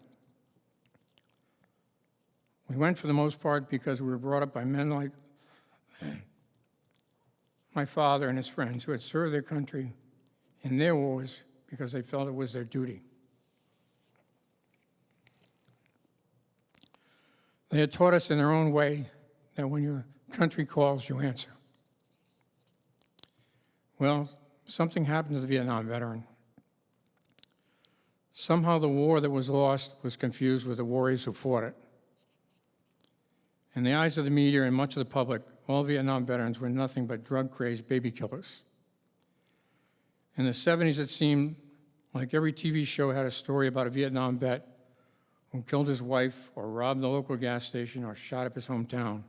We went for the most part because we were brought up by men like my father and his friends who had served their country in their wars because they felt it was their duty. They had taught us in their own way that when your country calls, you answer. Well, something happened to the Vietnam veteran. Somehow the war that was lost was confused with the warriors who fought it. In the eyes of the media and much of the public, all Vietnam veterans were nothing but drug-crazed baby killers. In the 70s, it seemed like every TV show had a story about a Vietnam vet who killed his wife or robbed the local gas station or shot up his hometown.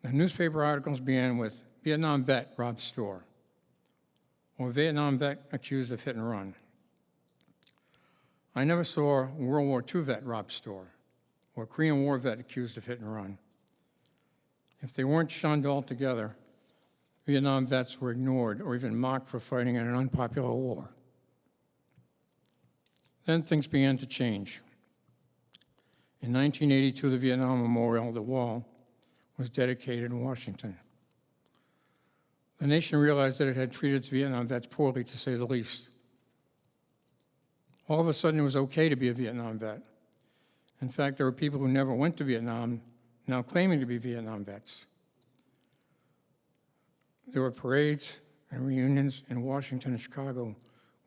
The newspaper articles began with Vietnam vet robs store or Vietnam vet accused of hit and run. I never saw World War II vet rob store or Korean War vet accused of hit and run. If they weren't shunned altogether, Vietnam vets were ignored or even mocked for fighting in an unpopular war. Then things began to change. In 1982, the Vietnam Memorial, the Wall, was dedicated in Washington. The nation realized that it had treated its Vietnam vets poorly, to say the least. All of a sudden, it was okay to be a Vietnam vet. In fact, there were people who never went to Vietnam now claiming to be Vietnam vets. There were parades and reunions in Washington and Chicago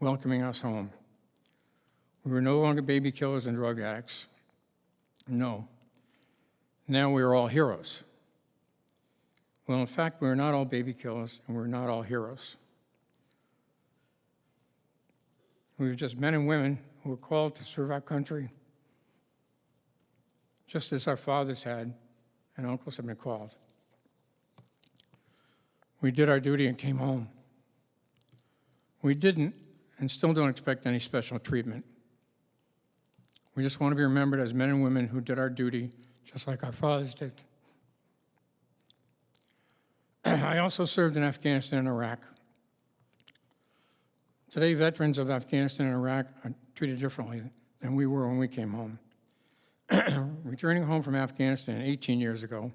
welcoming us home. We were no longer baby killers and drug addicts. No. Now we are all heroes. Well, in fact, we're not all baby killers, and we're not all heroes. We were just men and women who were called to serve our country, just as our fathers had and uncles have been called. We did our duty and came home. We didn't and still don't expect any special treatment. We just want to be remembered as men and women who did our duty just like our fathers did. I also served in Afghanistan and Iraq. Today, veterans of Afghanistan and Iraq are treated differently than we were when we came home. Returning home from Afghanistan 18 years ago,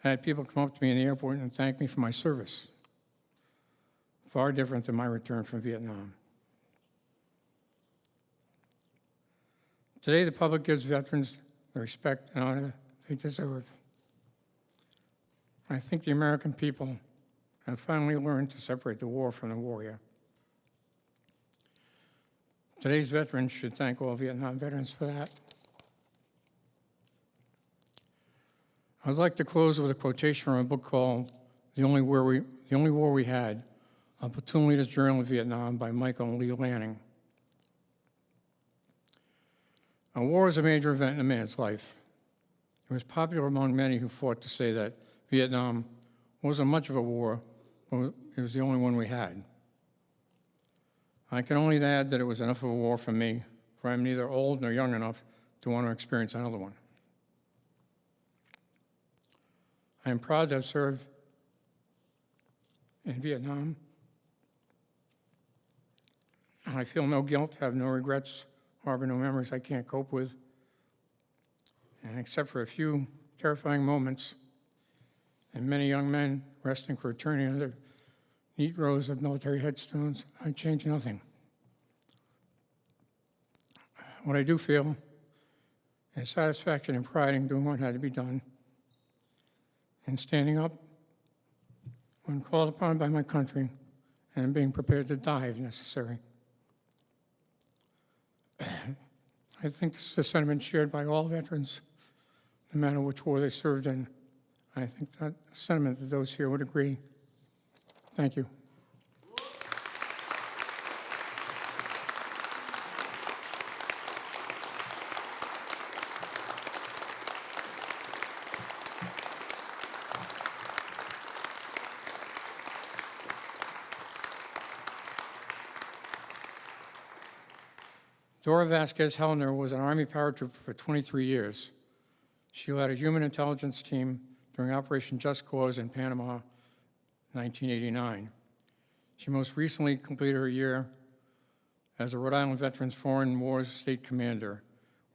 I had people come up to me in the airport and thank me for my service. Far different than my return from Vietnam. Today, the public gives veterans the respect and honor they deserve. I think the American people have finally learned to separate the war from the warrior. Today's veterans should thank all Vietnam veterans for that. I'd like to close with a quotation from a book called The Only War We Had, A Platoon Leader's Journal of Vietnam by Michael Lee Lanning. A war is a major event in a man's life. It was popular among many who fought to say that Vietnam wasn't much of a war, but it was the only one we had. I can only add that it was enough of a war for me, for I'm neither old nor young enough to want to experience another one. I am proud to have served in Vietnam. I feel no guilt, have no regrets, harbor no memories I can't cope with. And except for a few terrifying moments and many young men resting for eternity under neat rows of military headstones, I change nothing. What I do feel is satisfaction and pride in doing what had to be done and standing up when called upon by my country and being prepared to die if necessary. I think this is a sentiment shared by all veterans, no matter which war they served in. I think that a sentiment that those here would agree. Thank you. Dora Vasquez-Hellner was an Army paratrooper for 23 years. She led a human intelligence team during Operation Just Cause in Panama, 1989. She most recently completed her year as a Rhode Island Veterans Foreign Wars State Commander,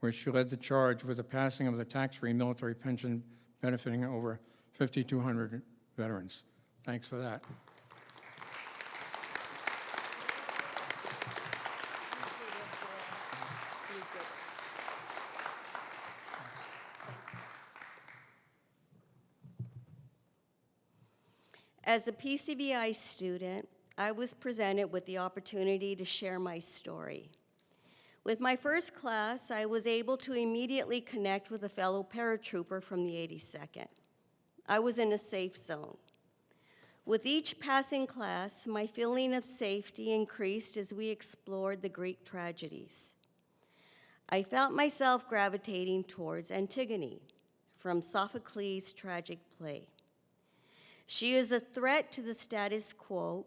where she led the charge with the passing of the tax-free military pension benefiting over 5,200 veterans. Thanks for that. As a PCVI student, I was presented with the opportunity to share my story. With my first class, I was able to immediately connect with a fellow paratrooper from the 82nd. I was in a safe zone. With each passing class, my feeling of safety increased as we explored the Greek tragedies. I felt myself gravitating towards Antigone from Sophocles' tragic play. She is a threat to the status quo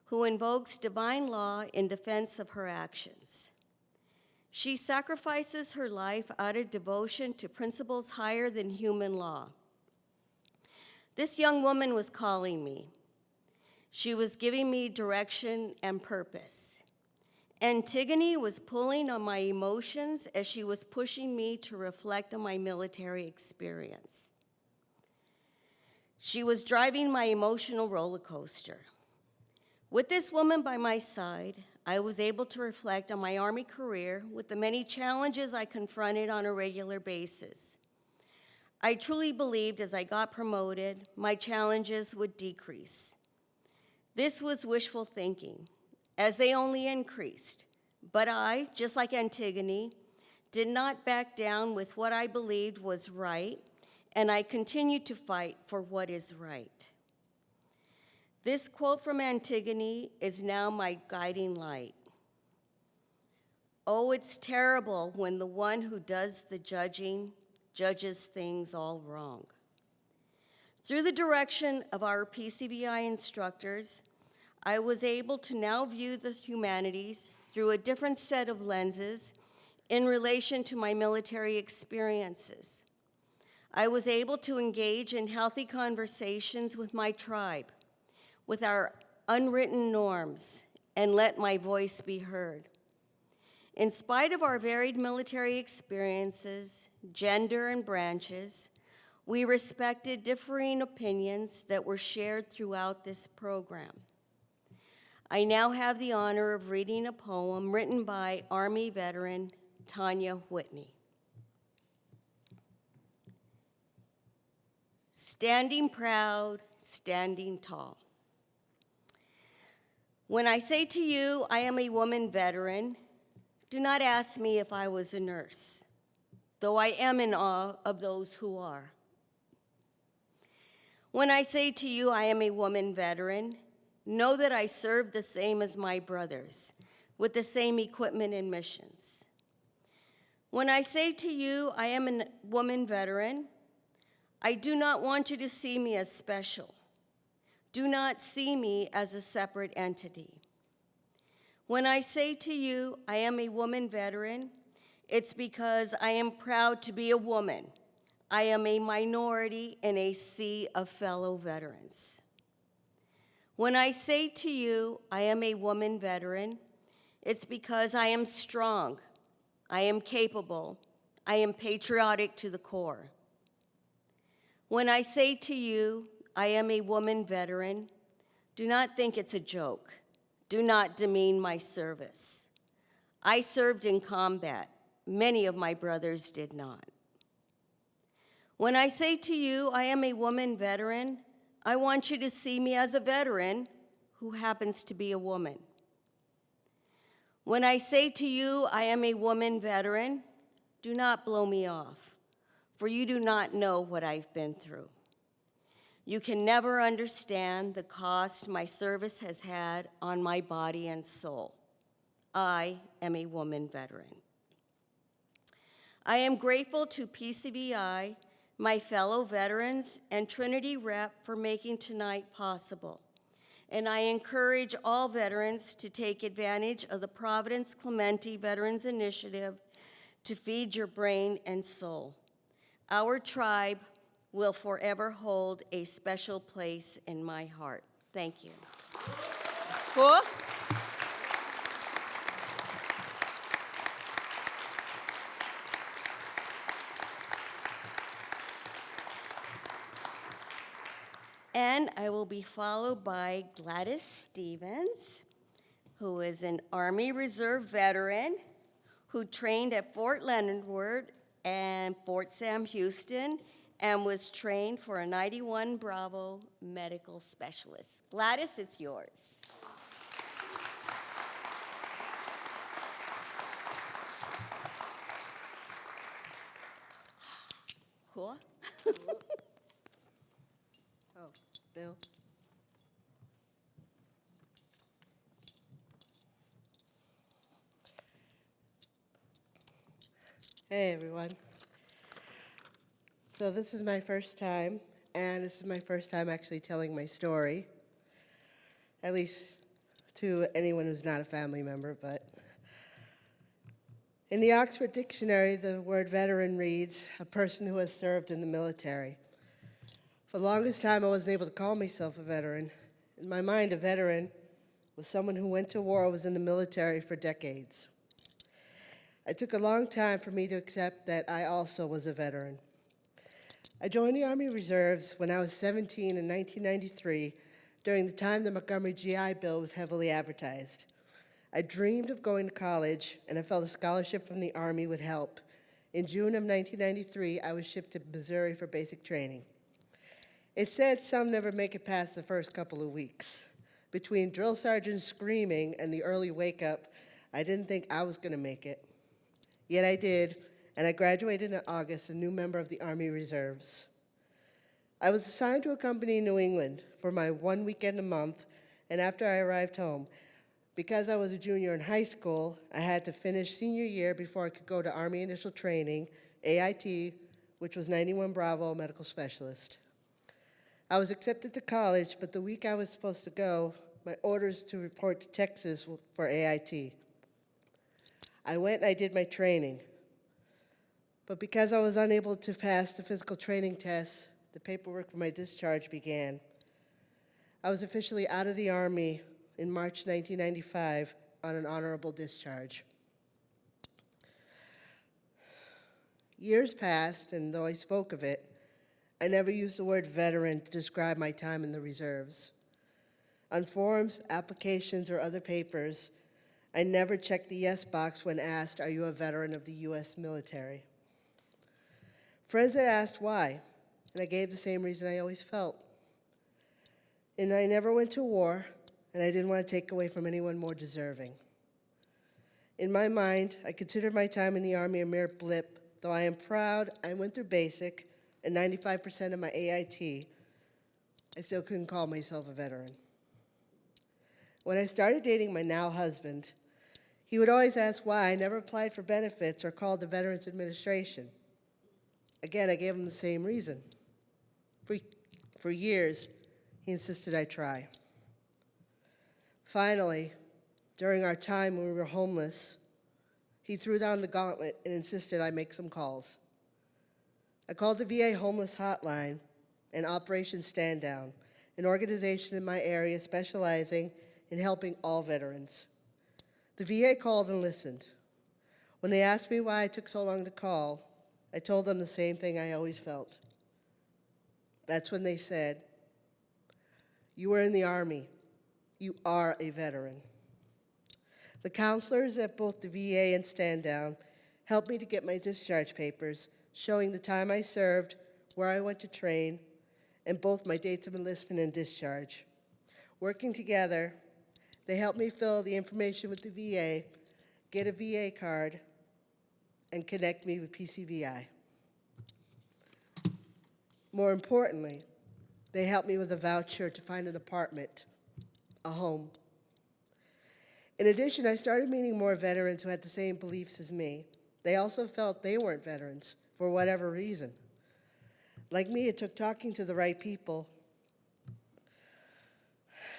who invokes divine law in defense of her actions. She sacrifices her life out of devotion to principles higher than human law. This young woman was calling me. She was giving me direction and purpose. Antigone was pulling on my emotions as she was pushing me to reflect on my military experience. She was driving my emotional roller coaster. With this woman by my side, I was able to reflect on my Army career with the many challenges I confronted on a regular basis. I truly believed as I got promoted, my challenges would decrease. This was wishful thinking, as they only increased. But I, just like Antigone, did not back down with what I believed was right, and I continued to fight for what is right. This quote from Antigone is now my guiding light. Oh, it's terrible when the one who does the judging judges things all wrong. Through the direction of our PCVI instructors, I was able to now view the humanities through a different set of lenses in relation to my military experiences. I was able to engage in healthy conversations with my tribe, with our unwritten norms, and let my voice be heard. In spite of our varied military experiences, gender, and branches, We respected differing opinions that were shared throughout this program. I now have the honor of reading a poem written by Army veteran Tanya Whitney. Standing proud, standing tall. When I say to you, I am a woman veteran, do not ask me if I was a nurse, though I am in awe of those who are. When I say to you, I am a woman veteran, know that I serve the same as my brothers, with the same equipment and missions. When I say to you, I am a woman veteran, I do not want you to see me as special. Do not see me as a separate entity. When I say to you, I am a woman veteran, it's because I am proud to be a woman. I am a minority in a sea of fellow veterans. When I say to you, I am a woman veteran, it's because I am strong, I am capable, I am patriotic to the core. When I say to you, I am a woman veteran, do not think it's a joke. Do not demean my service. I served in combat. Many of my brothers did not. When I say to you, I am a woman veteran, I want you to see me as a veteran who happens to be a woman. When I say to you, I am a woman veteran, do not blow me off, for you do not know what I've been through. You can never understand the cost my service has had on my body and soul. I am a woman veteran. I am grateful to PCVI, my fellow veterans, and Trinity Rep for making tonight possible. And I encourage all veterans to take advantage of the Providence Clemente Veterans Initiative to feed your brain and soul. Our tribe will forever hold a special place in my heart. Thank you. Cool? And I will be followed by Gladys Stevens, who is an Army Reserve veteran who trained at Fort Leonard Wood and Fort Sam Houston and was trained for a 91 Bravo medical specialist. Gladys, it's yours. Cool. Oh, Bill. Hey, everyone. So this is my first time, and this is my first time actually telling my story, at least to anyone who's not a family member, but in the Oxford Dictionary, the word veteran reads, a person who has served in the military. For the longest time, I wasn't able to call myself a veteran. In my mind, a veteran was someone who went to war or was in the military for decades. It took a long time for me to accept that I also was a veteran. I joined the Army Reserves when I was 17 in 1993, during the time the Montgomery GI Bill was heavily advertised. I dreamed of going to college, and I felt a scholarship from the Army would help. In June of 1993, I was shipped to Missouri for basic training. It's said some never make it past the first couple of weeks. Between drill sergeants screaming and the early wake-up, I didn't think I was going to make it. Yet I did, and I graduated in August, a new member of the Army Reserves. I was assigned to a company in New England for my 1 weekend a month, and after I arrived home, because I was a junior in high school, I had to finish senior year before I could go to Army Initial Training, AIT, which was 91 Bravo Medical Specialist. I was accepted to college, but the week I was supposed to go, my orders to report to Texas for AIT. I went and I did my training. But because I was unable to pass the physical training test, the paperwork for my discharge began. I was officially out of the Army in March 1995 on an honorable discharge. Years passed, and though I spoke of it, I never used the word veteran to describe my time in the reserves. On forms, applications, or other papers, I never checked the yes box when asked, "Are you a veteran of the U.S. military?" Friends had asked why, and I gave the same reason I always felt. And I never went to war, and I didn't want to take away from anyone more deserving. In my mind, I considered my time in the Army a mere blip, though I am proud I went through basic and 95% of my AIT, I still couldn't call myself a veteran. When I started dating my now husband, he would always ask why I never applied for benefits or called the Veterans Administration. Again, I gave him the same reason. For years, he insisted I try. Finally, during our time when we were homeless, he threw down the gauntlet and insisted I make some calls. I called the VA Homeless Hotline and Operation Stand Down, an organization in my area specializing in helping all veterans. The VA called and listened. When they asked me why I took so long to call, I told them the same thing I always felt. That's when they said, "You were in the Army. You are a veteran." The counselors at both the VA and Stand Down helped me to get my discharge papers showing the time I served, where I went to train, and both my dates of enlistment and discharge. Working together, they helped me fill the information with the VA, get a VA card, and connect me with PCVI. More importantly, they helped me with a voucher to find an apartment, a home. In addition, I started meeting more veterans who had the same beliefs as me. They also felt they weren't veterans for whatever reason. Like me, it took talking to the right people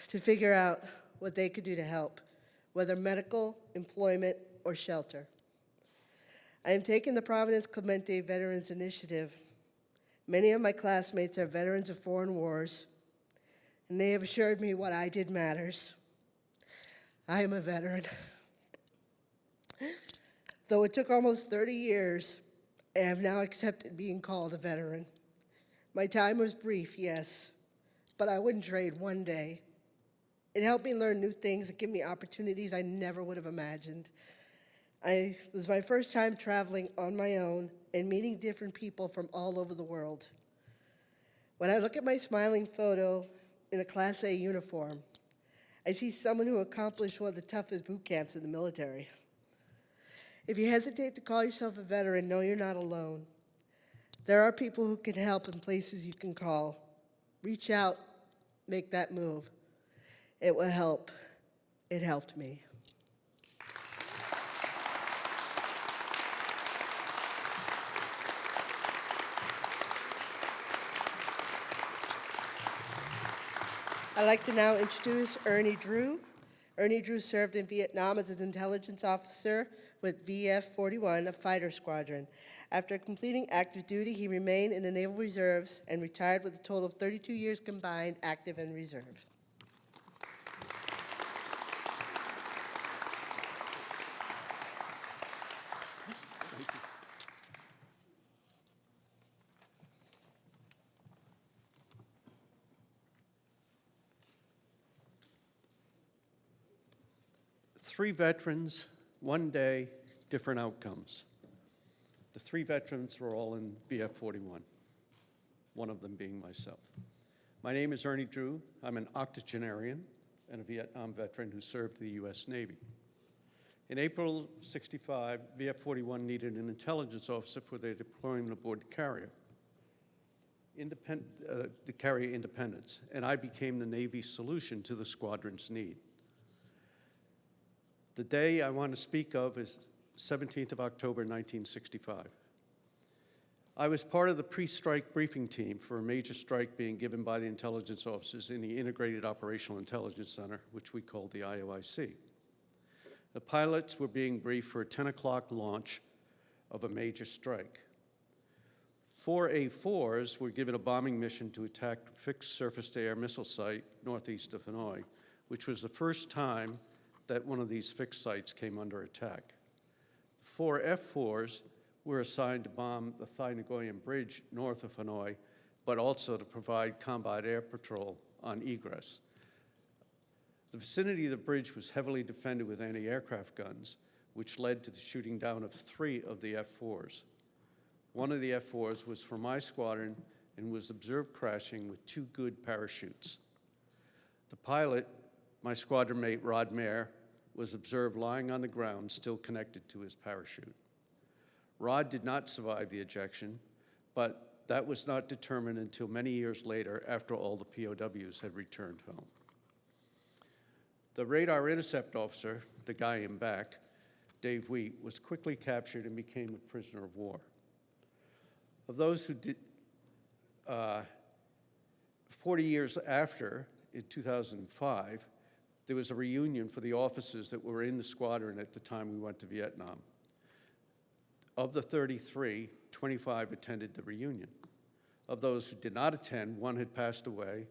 to figure out what they could do to help, whether medical, employment, or shelter. I am taking the Providence Clemente Veterans Initiative. Many of my classmates are veterans of foreign wars, and they have assured me what I did matters. I am a veteran. Though it took almost 30 years, I have now accepted being called a veteran. My time was brief, yes, but I wouldn't trade one day. It helped me learn new things and give me opportunities I never would have imagined. It was my first time traveling on my own and meeting different people from all over the world. When I look at my smiling photo in a Class A uniform, I see someone who accomplished one of the toughest boot camps in the military. If you hesitate to call yourself a veteran, know you're not alone. There are people who can help in places you can call. Reach out, make that move. It will help. It helped me. I'd like to now introduce Ernie Drew. Ernie Drew served in Vietnam as an intelligence officer with VF-41, a fighter squadron. After completing active duty, he remained in the Naval Reserves and retired with a total of 32 years combined, active and reserve. Three veterans, one day, different outcomes. The three veterans were all in VF-41, one of them being myself. My name is Ernie Drew. I'm an octogenarian and a Vietnam veteran who served the U.S. Navy. In April of '65, VF-41 needed an intelligence officer for their deployment aboard the carrier, Independence, and I became the Navy's solution to the squadron's need. The day I want to speak of is 17th of October, 1965. I was part of the pre-strike briefing team for a major strike being given by the intelligence officers in the Integrated Operational Intelligence Center, which we called the IOIC. The pilots were being briefed for a 10 o'clock launch of a major strike. 4 A4s were given a bombing mission to attack a fixed surface-to-air missile site northeast of Hanoi, which was the first time that one of these fixed sites came under attack. 4 F4s were assigned to bomb the Thai Nguyen Bridge north of Hanoi but also to provide combat air patrol on egress. The vicinity of the bridge was heavily defended with anti-aircraft guns, which led to the shooting down of 3 of the F-4s. One of the F-4s was from my squadron and was observed crashing with 2 good parachutes. The pilot, my squadron mate Rod Mayer, was observed lying on the ground, still connected to his parachute. Rod did not survive the ejection, but that was not determined until many years later after all the POWs had returned home. The radar intercept officer, the guy in back, Dave Wheat, was quickly captured and became a prisoner of war. Of those who did, 40 years after, in 2005, there was a reunion for the officers that were in the squadron at the time we went to Vietnam. Of the 33, 25 attended the reunion. Of those who did not attend, 1 had passed away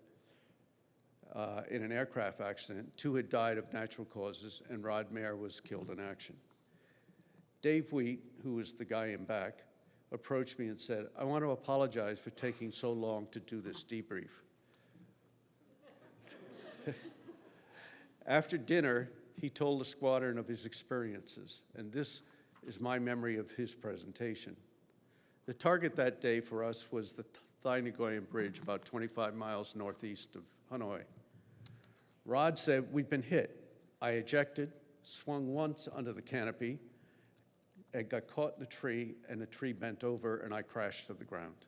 in an aircraft accident, 2 had died of natural causes, and Rod Mayer was killed in action. Dave Wheat, who was the guy in back, approached me and said, "I want to apologize for taking so long to do this debrief." After dinner, he told the squadron of his experiences, and this is my memory of his presentation. The target that day for us was the Thai Nguyen Bridge, about 25 miles northeast of Hanoi. Rod said, "We've been hit. I ejected, swung once under the canopy, and got caught in the tree, and the tree bent over, and I crashed to the ground.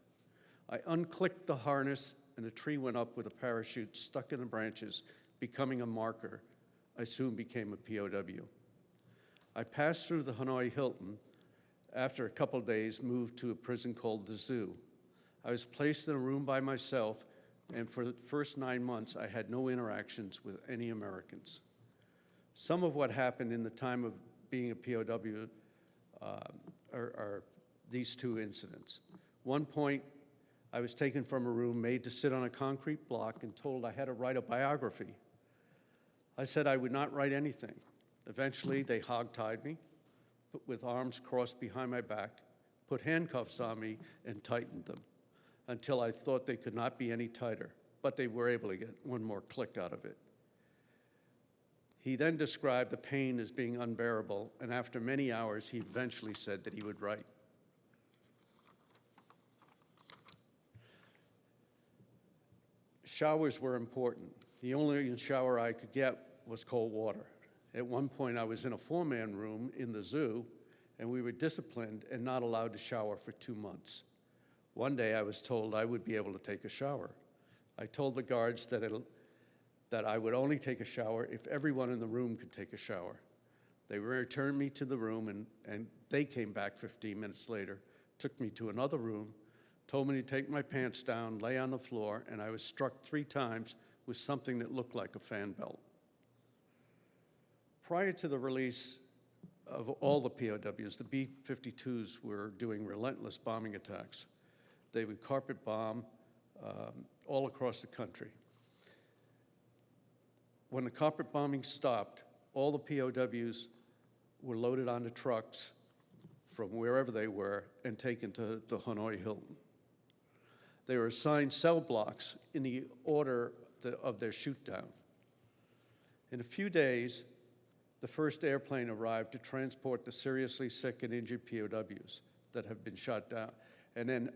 I unclicked the harness, and the tree went up with a parachute stuck in the branches, becoming a marker. I soon became a POW. I passed through the Hanoi Hilton. After a couple days, moved to a prison called the Zoo. I was placed in a room by myself, and for the first 9 months, I had no interactions with any Americans. Some of what happened in the time of being a POW are these 2 incidents. One point, I was taken from a room, made to sit on a concrete block, and told I had to write a biography. I said I would not write anything. Eventually, they hog-tied me, with arms crossed behind my back, put handcuffs on me, and tightened them until I thought they could not be any tighter, but they were able to get 1 more click out of it. He then described the pain as being unbearable, and after many hours, he eventually said that he would write. Showers were important. The only shower I could get was cold water. At one point, I was in a 4-man room in the zoo, and we were disciplined and not allowed to shower for 2 months. One day, I was told I would be able to take a shower. I told the guards that I would only take a shower if everyone in the room could take a shower. They returned me to the room, and they came back 15 minutes later, took me to another room, told me to take my pants down, lay on the floor, and I was struck 3 times with something that looked like a fan belt. Prior to the release of all the POWs, the B-52s were doing relentless bombing attacks. They would carpet bomb all across the country. When the carpet bombing stopped, all the POWs were loaded onto trucks from wherever they were and taken to the Hanoi Hilton. They were assigned cell blocks in the order of their shoot down. In a few days, the first airplane arrived to transport the seriously sick and injured POWs that have been shot down. And then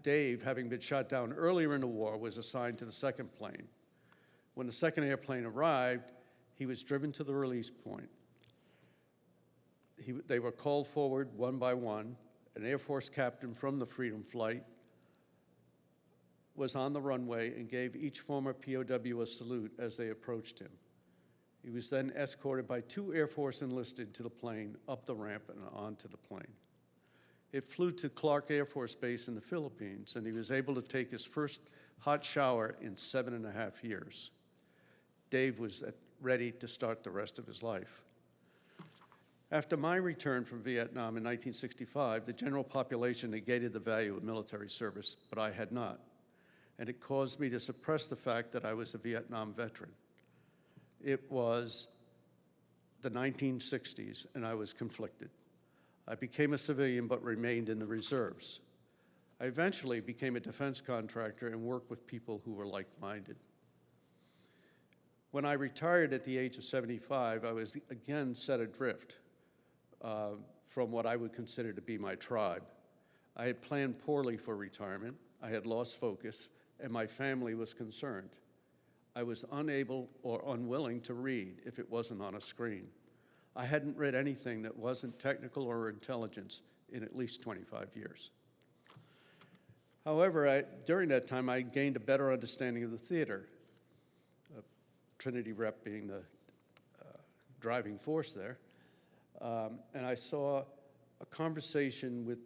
Dave, having been shot down earlier in the war, was assigned to the second plane. When the second airplane arrived, he was driven to the release point. They were called forward 1 by 1. An Air Force captain from the Freedom Flight was on the runway and gave each former POW a salute as they approached him. He was then escorted by 2 Air Force enlisted to the plane, up the ramp and onto the plane. It flew to Clark Air Force Base in the Philippines, and he was able to take his first hot shower in 7.5 years. Dave was ready to start the rest of his life. After my return from Vietnam in 1965, the general population negated the value of military service, but I had not. And it caused me to suppress the fact that I was a Vietnam veteran. It was the 1960s, and I was conflicted. I became a civilian but remained in the reserves. I eventually became a defense contractor and worked with people who were like-minded. When I retired at the age of 75, I was again set adrift from what I would consider to be my tribe. I had planned poorly for retirement, I had lost focus, and my family was concerned. I was unable or unwilling to read if it wasn't on a screen. I hadn't read anything that wasn't technical or intelligence in at least 25 years. However, during that time, I gained a better understanding of the theater, Trinity Rep being the driving force there. And I saw a conversation with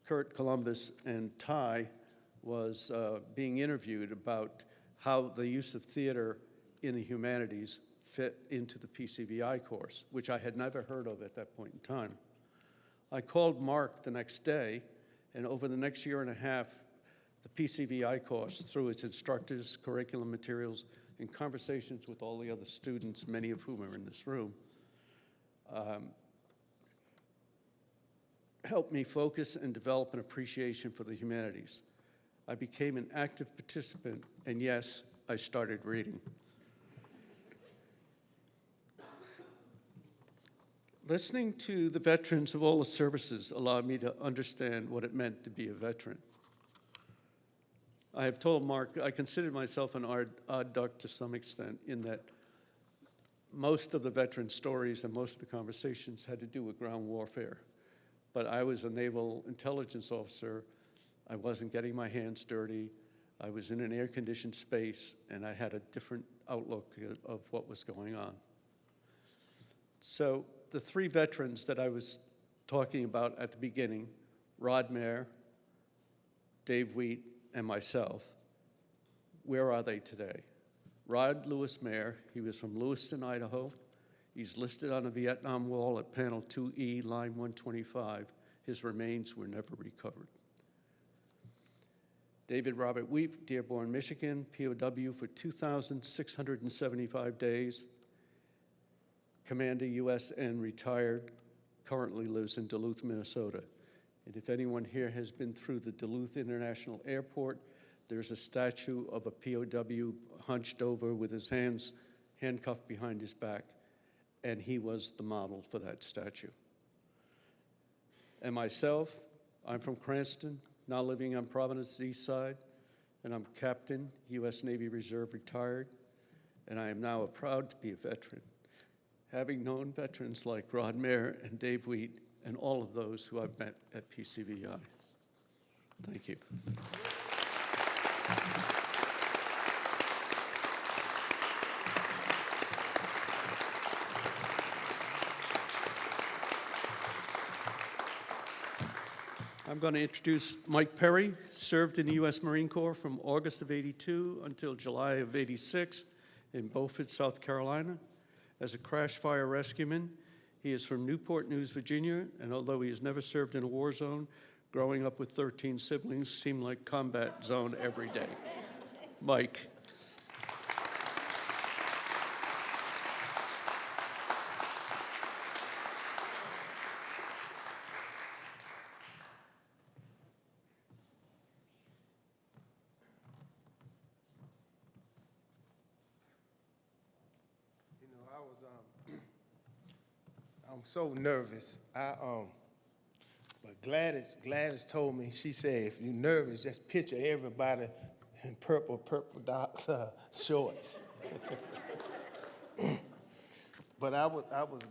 Kurt Columbus and Ty was being interviewed about how the use of theater in the humanities fit into the PCVI course, which I had never heard of at that point in time. I called Mark the next day, and over the next year and a half, the PCVI course, through its instructors, curriculum materials, and conversations with all the other students, many of whom are in this room, helped me focus and develop an appreciation for the humanities. I became an active participant, and yes, I started reading. Listening to the veterans of all the services allowed me to understand what it meant to be a veteran. I have told Mark, I consider myself an odd duck to some extent in that most of the veteran stories and most of the conversations had to do with ground warfare. But I was a naval intelligence officer. I wasn't getting my hands dirty. I was in an air-conditioned space, and I had a different outlook of what was going on. So the three veterans that I was talking about at the beginning, Rod Mayer, Dave Wheat, and myself, where are they today? Rod Lewis Mayer, he was from Lewiston, Idaho. He's listed on the Vietnam Wall at panel 2E, line 125. His remains were never recovered. David Robert Wheat, Dearborn, Michigan, POW for 2,675 days. Commander USN, retired, currently lives in Duluth, Minnesota. And if anyone here has been through the Duluth International Airport, there's a statue of a POW hunched over with his hands handcuffed behind his back, and he was the model for that statue. And myself, I'm from Cranston, now living on Providence East Side, and I'm Captain, U.S. Navy Reserve, retired, and I am now proud to be a veteran, having known veterans like Rod Mayer and Dave Wheat and all of those who I've met at PCVI. Thank you. I'm going to introduce Mike Perry, served in the U.S. Marine Corps from August of '82 until July of '86 in Beaufort, South Carolina. As a crash fire rescueman, he is from Newport News, Virginia, and although he has never served in a war zone, growing up with 13 siblings seemed like combat zone every day. Mike. I'm so nervous. But Gladys told me, she said, if you're nervous, just picture everybody in purple dot shorts. But I was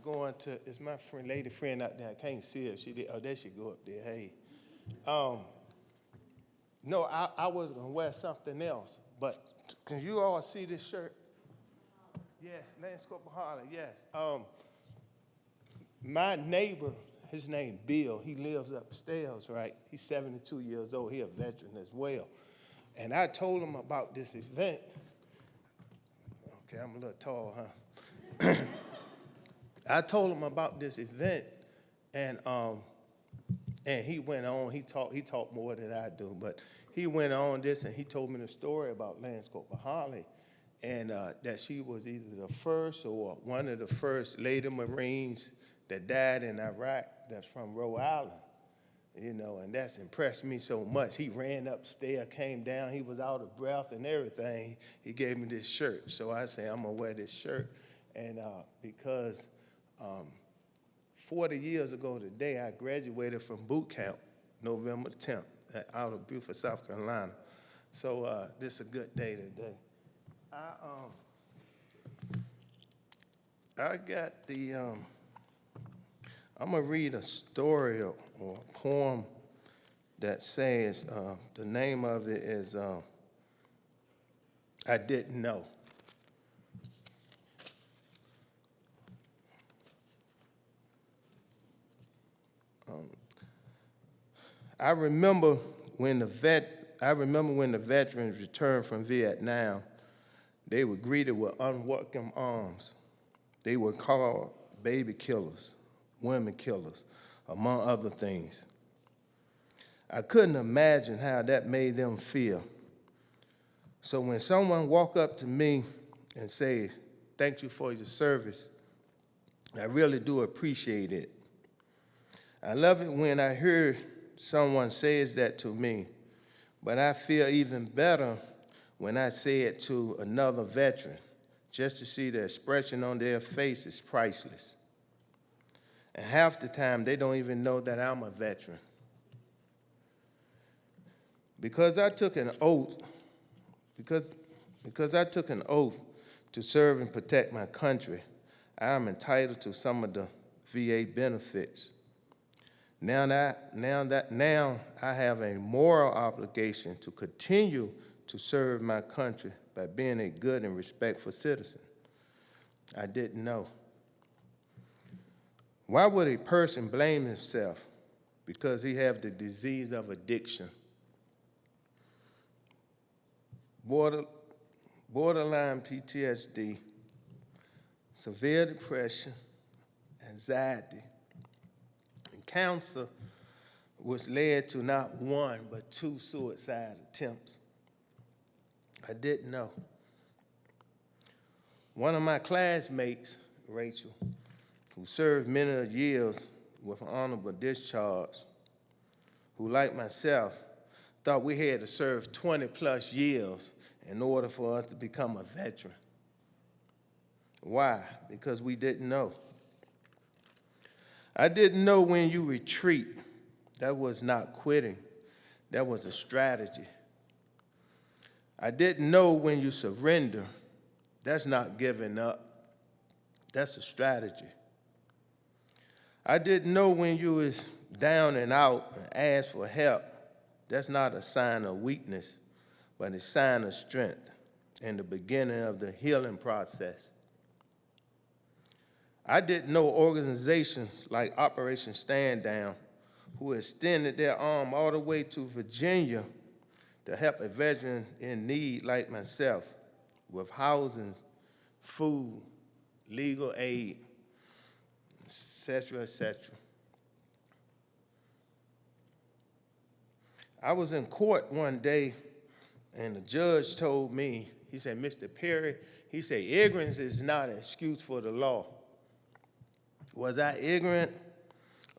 going to, it's my lady friend out there, I can't see her, she did, oh, there she go up there, hey. No, I was gonna wear something else, but can you all see this shirt? Yes, Lance Corporal Harley, yes. My neighbor, his name Bill, he lives upstairs, right? He's 72 years old, he a veteran as well. And I told him about this event. Okay, I'm a little tall, huh? I told him about this event, and he went on, he talked more than I do, but he went on this and he told me the story about Lance Corporal Harley, and that she was either the first or one of the first Lady Marines that died in Iraq that's from Rhode Island. you know, and that's impressed me so much. He ran upstairs, came down, he was out of breath and everything. He gave me this shirt. So I said, I'm gonna wear this shirt. And because 40 years ago today, I graduated from boot camp, November 10th, out of Beaufort, South Carolina. So this is a good day today. I got the, I'm gonna read a story or a poem that says, the name of it is I Didn't Know. I remember when the veterans returned from Vietnam, they were greeted with unwelcome arms. They were called baby killers, women killers, among other things. I couldn't imagine how that made them feel. So when someone walked up to me and say, thank you for your service, I really do appreciate it. I love it when I hear someone says that to me, but I feel even better when I say it to another veteran. Just to see the expression on their face is priceless. And half the time, they don't even know that I'm a veteran. Because I took an oath to serve and protect my country, I am entitled to some of the VA benefits. Now I have a moral obligation to continue to serve my country by being a good and respectful citizen. I didn't know. Why would a person blame himself because he has the disease of addiction? Borderline PTSD, severe depression, anxiety, and cancer, which led to not one but 2 suicide attempts. I didn't know. One of my classmates, Rachel, who served many years with honorable discharge, who, like myself, thought we had to serve 20+ years in order for us to become a veteran. Why? Because we didn't know. I didn't know when you retreat, that was not quitting, that was a strategy. I didn't know when you surrender, that's not giving up, that's a strategy. I didn't know when you was down and out and asked for help, that's not a sign of weakness, but a sign of strength and the beginning of the healing process. I didn't know organizations like Operation Stand Down, who extended their arm all the way to Virginia to help a veteran in need like myself with housing, food, legal aid, et cetera, et cetera. I was in court one day, and the judge told me, he said, Mr. Perry, he said, ignorance is not an excuse for the law. Was I ignorant,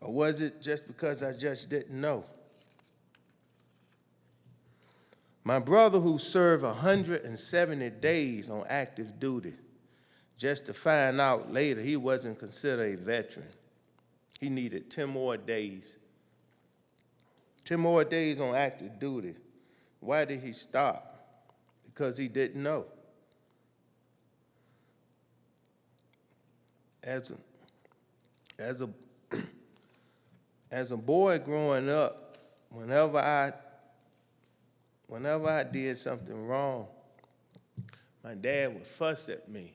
or was it just because I just didn't know? My brother, who served 170 days on active duty, just to find out later he wasn't considered a veteran. He needed 10 more days. 10 more days on active duty. Why did he stop? Because he didn't know. As a boy growing up, whenever I did something wrong, my dad would fuss at me.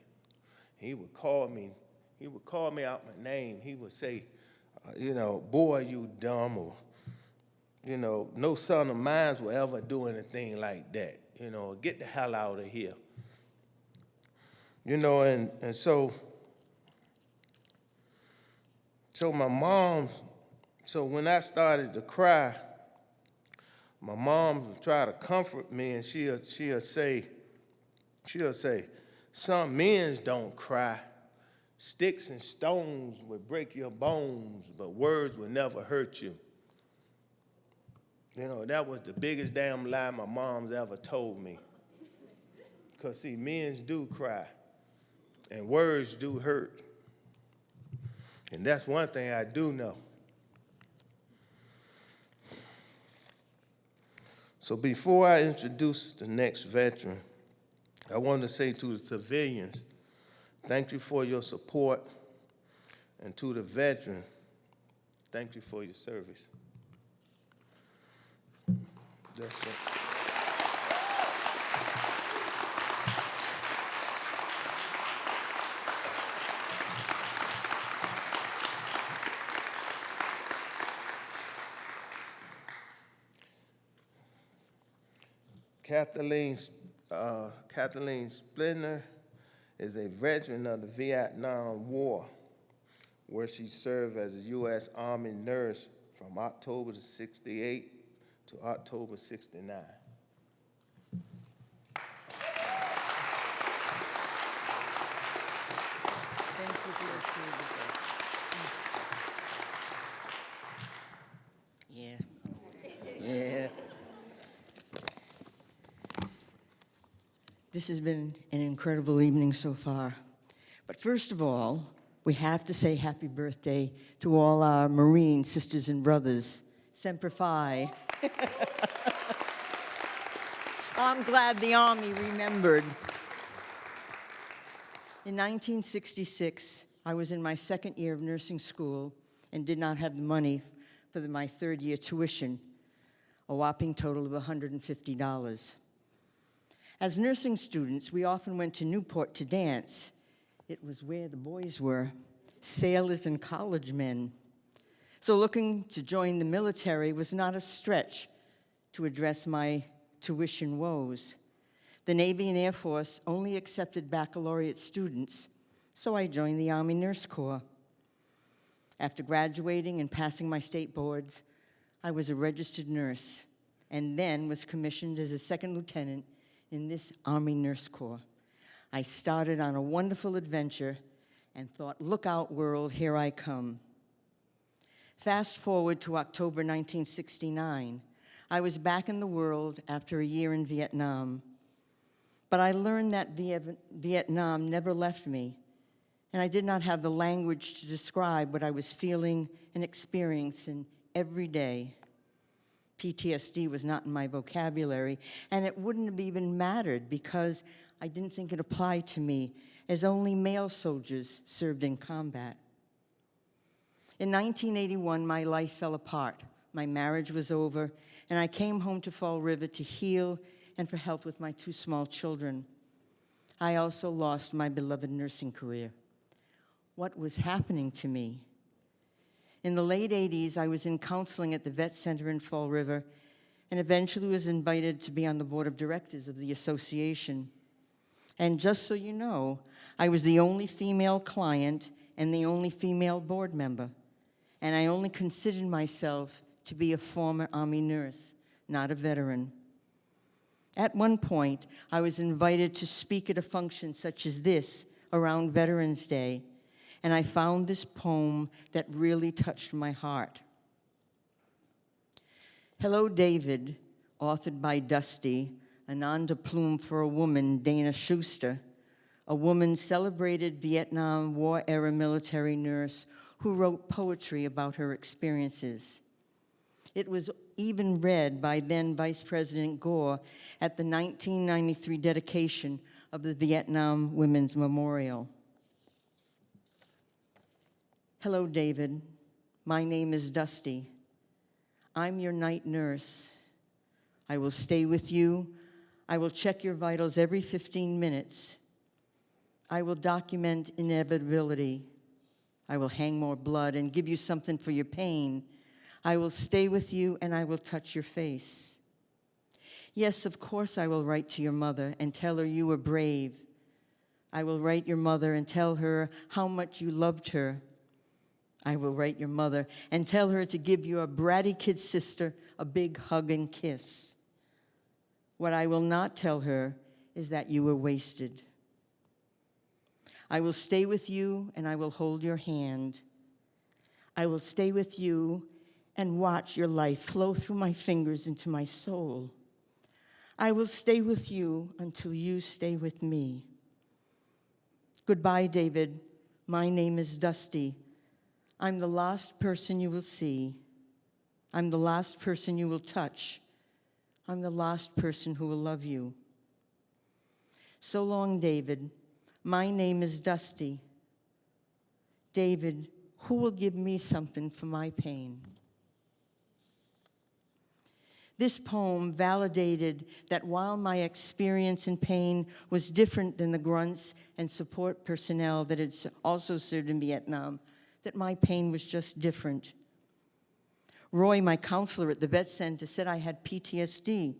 He would call me out my name. He would say, boy, you dumb, or, no son of mine will ever do anything like that. Get the hell out of here. And so when I started to cry, my mom would try to comfort me, and she'll say, some men don't cry. Sticks and stones would break your bones, but words will never hurt you. You know, that was the biggest damn lie my mom's ever told me. Because, see, men do cry, and words do hurt. And that's one thing I do know. So before I introduce the next veteran, I want to say to the civilians, thank you for your support, and to the veteran, thank you for your service. That's it. Kathleen Splendor is a veteran of the Vietnam War, where she served as a U.S. Army nurse from October to 68 to October 69. Thank you for your service. Yeah. Yeah. This has been an incredible evening so far. But first of all, we have to say happy birthday to all our Marine sisters and brothers. Semper Fi. I'm glad the Army remembered. In 1966, I was in my second year of nursing school and did not have the money for my third year tuition, a whopping total of $150. As nursing students, we often went to Newport to dance. It was where the boys were, sailors and college men. So looking to join the military was not a stretch to address my tuition woes. The Navy and Air Force only accepted baccalaureate students, so I joined the Army Nurse Corps. After graduating and passing my state boards, I was a registered nurse and then was commissioned as a second lieutenant in this Army Nurse Corps. I started on a wonderful adventure and thought, look out world, here I come. Fast forward to October 1969. I was back in the world after a year in Vietnam. But I learned that Vietnam never left me, and I did not have the language to describe what I was feeling and experiencing every day. PTSD was not in my vocabulary, and it wouldn't have even mattered because I didn't think it applied to me, as only male soldiers served in combat. In 1981, my life fell apart. My marriage was over, and I came home to Fall River to heal and for help with my 2 small children. I also lost my beloved nursing career. What was happening to me? In the late 80s, I was in counseling at the Vet Center in Fall River and eventually was invited to be on the board of directors of the association. And just so you know, I was the only female client and the only female board member. And I only considered myself to be a former Army nurse, not a veteran. At one point, I was invited to speak at a function such as this around Veterans Day, and I found this poem that really touched my heart. Hello, David, authored by Dusty, a nom de plume for a woman, Dana Schuster, a woman celebrated Vietnam War-era military nurse who wrote poetry about her experiences. It was even read by then Vice President Gore at the 1993 dedication of the Vietnam Women's Memorial. Hello, David. My name is Dusty. I'm your night nurse. I will stay with you. I will check your vitals every 15 minutes. I will document inevitability. I will hang more blood and give you something for your pain. I will stay with you and I will touch your face. Yes, of course I will write to your mother and tell her you were brave. I will write your mother and tell her how much you loved her. I will write your mother and tell her to give your bratty kid sister a big hug and kiss. What I will not tell her is that you were wasted. I will stay with you and I will hold your hand. I will stay with you and watch your life flow through my fingers into my soul. I will stay with you until you stay with me. Goodbye, David. My name is Dusty. I'm the last person you will see. I'm the last person you will touch. I'm the last person who will love you. So long, David. My name is Dusty. David, who will give me something for my pain? This poem validated that while my experience in pain was different than the grunts and support personnel that had also served in Vietnam, that my pain was just different. Roy, my counselor at the vet center, said I had PTSD.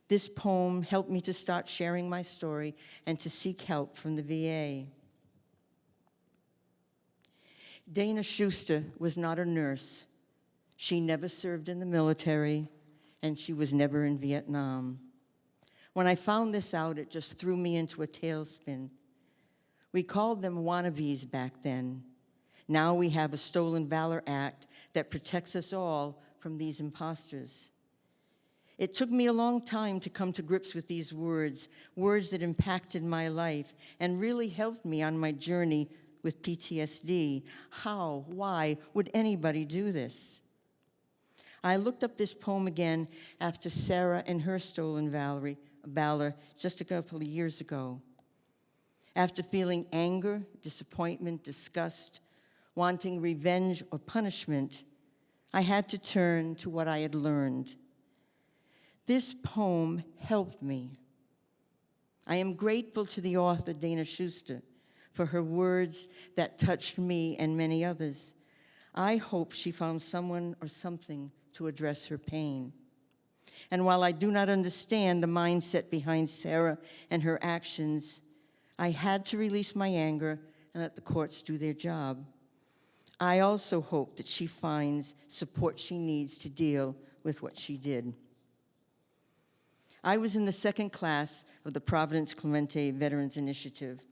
This poem helped me to start sharing my story and to seek help from the VA. Dana Schuster was not a nurse. She never served in the military, and she was never in Vietnam. When I found this out, it just threw me into a tailspin. We called them wannabes back then. Now we have a Stolen Valor Act that protects us all from these imposters. It took me a long time to come to grips with these words that impacted my life and really helped me on my journey with PTSD. How, why would anybody do this? I looked up this poem again after Sarah and her Stolen Valor just a couple of years ago. After feeling anger, disappointment, disgust, wanting revenge or punishment, I had to turn to what I had learned. This poem helped me. I am grateful to the author, Dana Schuster, for her words that touched me and many others. I hope she found someone or something to address her pain. And while I do not understand the mindset behind Sarah and her actions, I had to release my anger and let the courts do their job. I also hope that she finds support she needs to deal with what she did. I was in the second class of the Providence Clemente Veterans Initiative,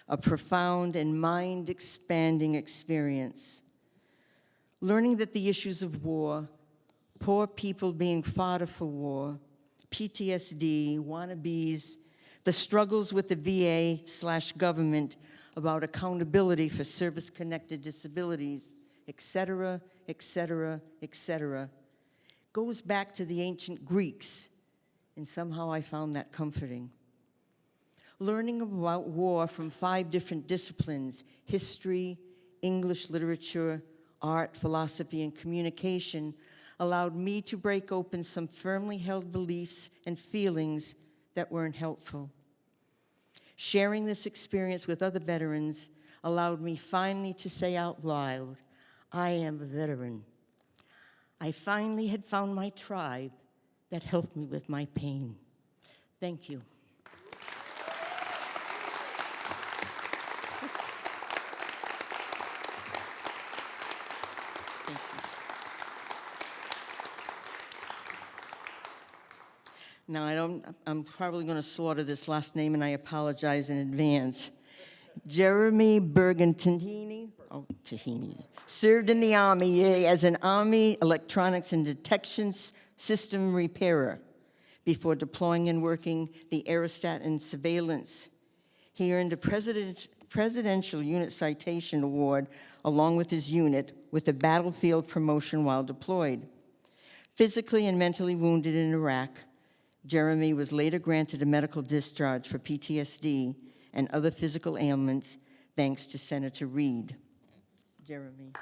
a profound and mind-expanding experience. Learning that the issues of war, poor people being fodder for war, PTSD, wannabes, the struggles with the VA/government about accountability for service-connected disabilities, et cetera, et cetera, et cetera, goes back to the ancient Greeks, and somehow I found that comforting. Learning about war from 5 different disciplines, history, English literature, art, philosophy, and communication, allowed me to break open some firmly held beliefs and feelings that weren't helpful. Sharing this experience with other veterans allowed me finally to say out loud, I am a veteran. I finally had found my tribe that helped me with my pain. Thank you. Now, I'm probably going to slaughter this last name, and I apologize in advance. Jeremy Bergantini, served in the Army as an Army electronics and detection system repairer before deploying and working the aerostat and surveillance. He earned a Presidential Unit Citation Award along with his unit with a battlefield promotion while deployed. Physically and mentally wounded in Iraq, Jeremy was later granted a medical discharge for PTSD and other physical ailments, thanks to Senator Reid. Jeremy.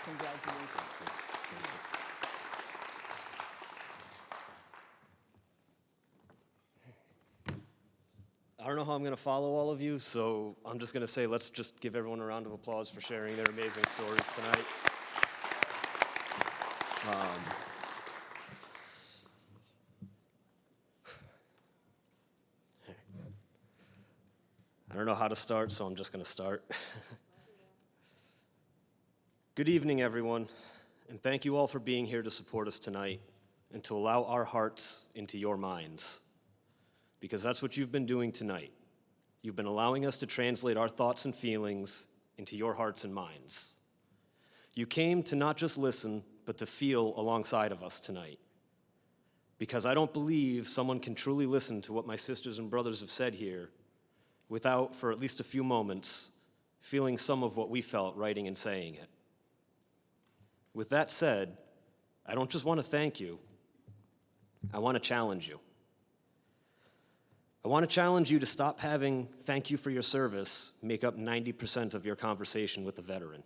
Congratulations. I don't know how I'm going to follow all of you, so I'm just going to say let's just give everyone a round of applause for sharing their amazing stories tonight. I don't know how to start, so I'm just going to start. Good evening, everyone, and thank you all for being here to support us tonight and to allow our hearts into your minds, because that's what you've been doing tonight. You've been allowing us to translate our thoughts and feelings into your hearts and minds. You came to not just listen, but to feel alongside of us tonight. Because I don't believe someone can truly listen to what my sisters and brothers have said here without, for at least a few moments, feeling some of what we felt writing and saying it. With that said, I don't just want to thank you, I want to challenge you. I want to challenge you to stop having "thank you for your service" make up 90% of your conversation with the veteran.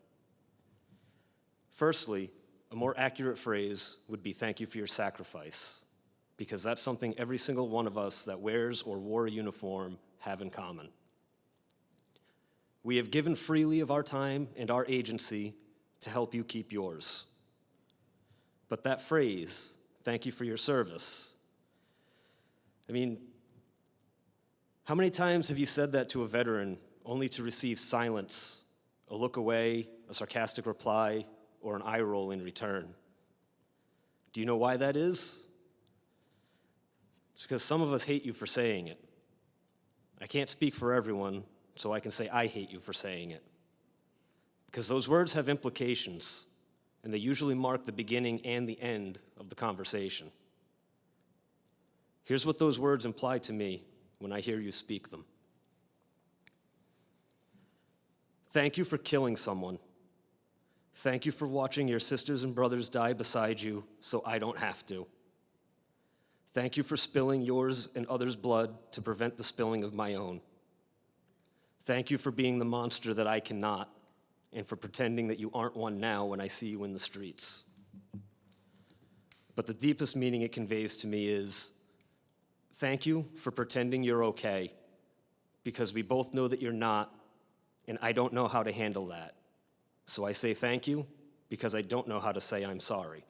Firstly, a more accurate phrase would be "thank you for your sacrifice," because that's something every single one of us that wears or wore a uniform have in common. We have given freely of our time and our agency to help you keep yours. But that phrase, "thank you for your service," I mean, how many times have you said that to a veteran only to receive silence, a look away, a sarcastic reply, or an eye roll in return? Do you know why that is? It's because some of us hate you for saying it. I can't speak for everyone, so I can say I hate you for saying it. Because those words have implications, and they usually mark the beginning and the end of the conversation. Here's what those words imply to me when I hear you speak them. Thank you for killing someone. Thank you for watching your sisters and brothers die beside you so I don't have to. Thank you for spilling yours and others' blood to prevent the spilling of my own. Thank you for being the monster that I cannot, and for pretending that you aren't one now when I see you in the streets. But the deepest meaning it conveys to me is, thank you for pretending you're okay, because we both know that you're not, and I don't know how to handle that. So I say thank you because I don't know how to say I'm sorry.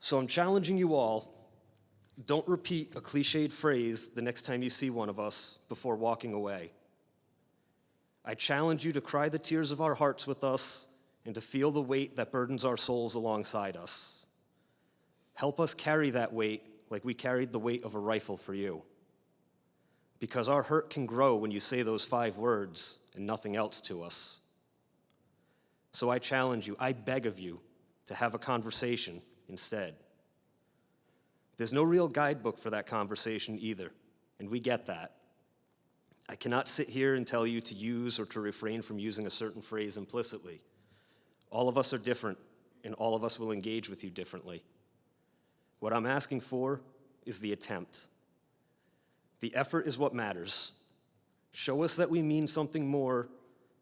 So I'm challenging you all, don't repeat a cliched phrase the next time you see one of us before walking away. I challenge you to cry the tears of our hearts with us and to feel the weight that burdens our souls alongside us. Help us carry that weight like we carried the weight of a rifle for you. Because our hurt can grow when you say those 5 words and nothing else to us. So I challenge you, I beg of you, to have a conversation instead. There's no real guidebook for that conversation either, and we get that. I cannot sit here and tell you to use or to refrain from using a certain phrase implicitly. All of us are different, and all of us will engage with you differently. What I'm asking for is the attempt. The effort is what matters. Show us that we mean something more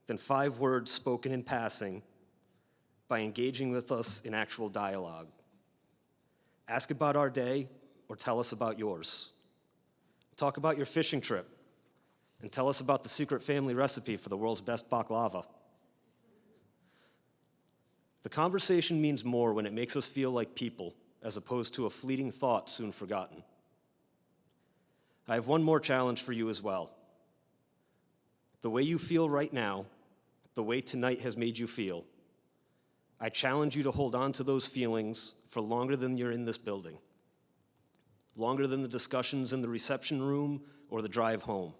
than 5 words spoken in passing by engaging with us in actual dialogue. Ask about our day or tell us about yours. Talk about your fishing trip and tell us about the secret family recipe for the world's best baklava. The conversation means more when it makes us feel like people as opposed to a fleeting thought soon forgotten. I have one more challenge for you as well. The way you feel right now, the way tonight has made you feel, I challenge you to hold on to those feelings for longer than you're in this building, longer than the discussions in the reception room or the drive home.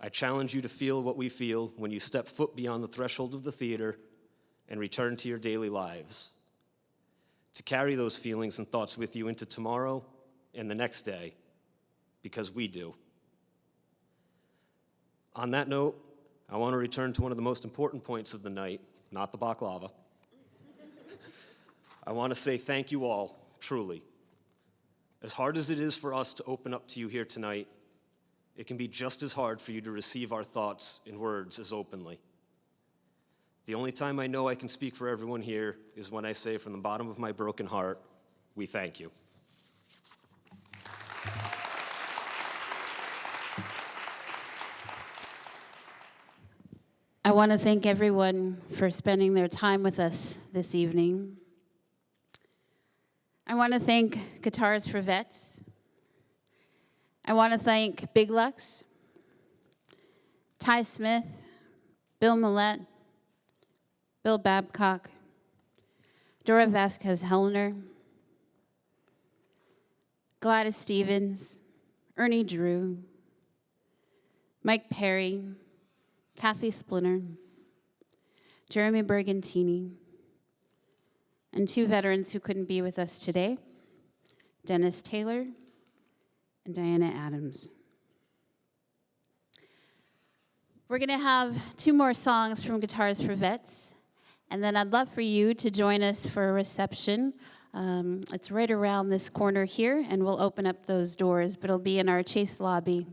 I challenge you to feel what we feel when you step foot beyond the threshold of the theater and return to your daily lives, to carry those feelings and thoughts with you into tomorrow and the next day, because we do. On that note, I want to return to one of the most important points of the night, not the baklava. I want to say thank you all, truly. As hard as it is for us to open up to you here tonight, it can be just as hard for you to receive our thoughts in words as openly. The only time I know I can speak for everyone here is when I say from the bottom of my broken heart, we thank you. I want to thank everyone for spending their time with us this evening. I want to thank Guitars for Vets. I want to thank Big Lux, Ty Smith, Bill Millette, Bill Babcock, Dora Vasquez-Hellner, Gladys Stevens, Ernie Drew, Mike Perry, Kathy Splinter, Jeremy Bergantini, and 2 veterans who couldn't be with us today, Dennis Taylor and Diana Adams. We're going to have 2 more songs from Guitars for Vets, and then I'd love for you to join us for a reception. It's right around this corner here, and we'll open up those doors, but it'll be in our Chase lobby.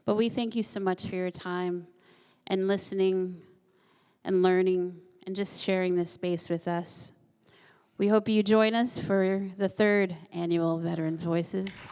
But we thank you so much for your time and listening and learning and just sharing this space with us. We hope you join us for the 3rd annual Veterans Voices.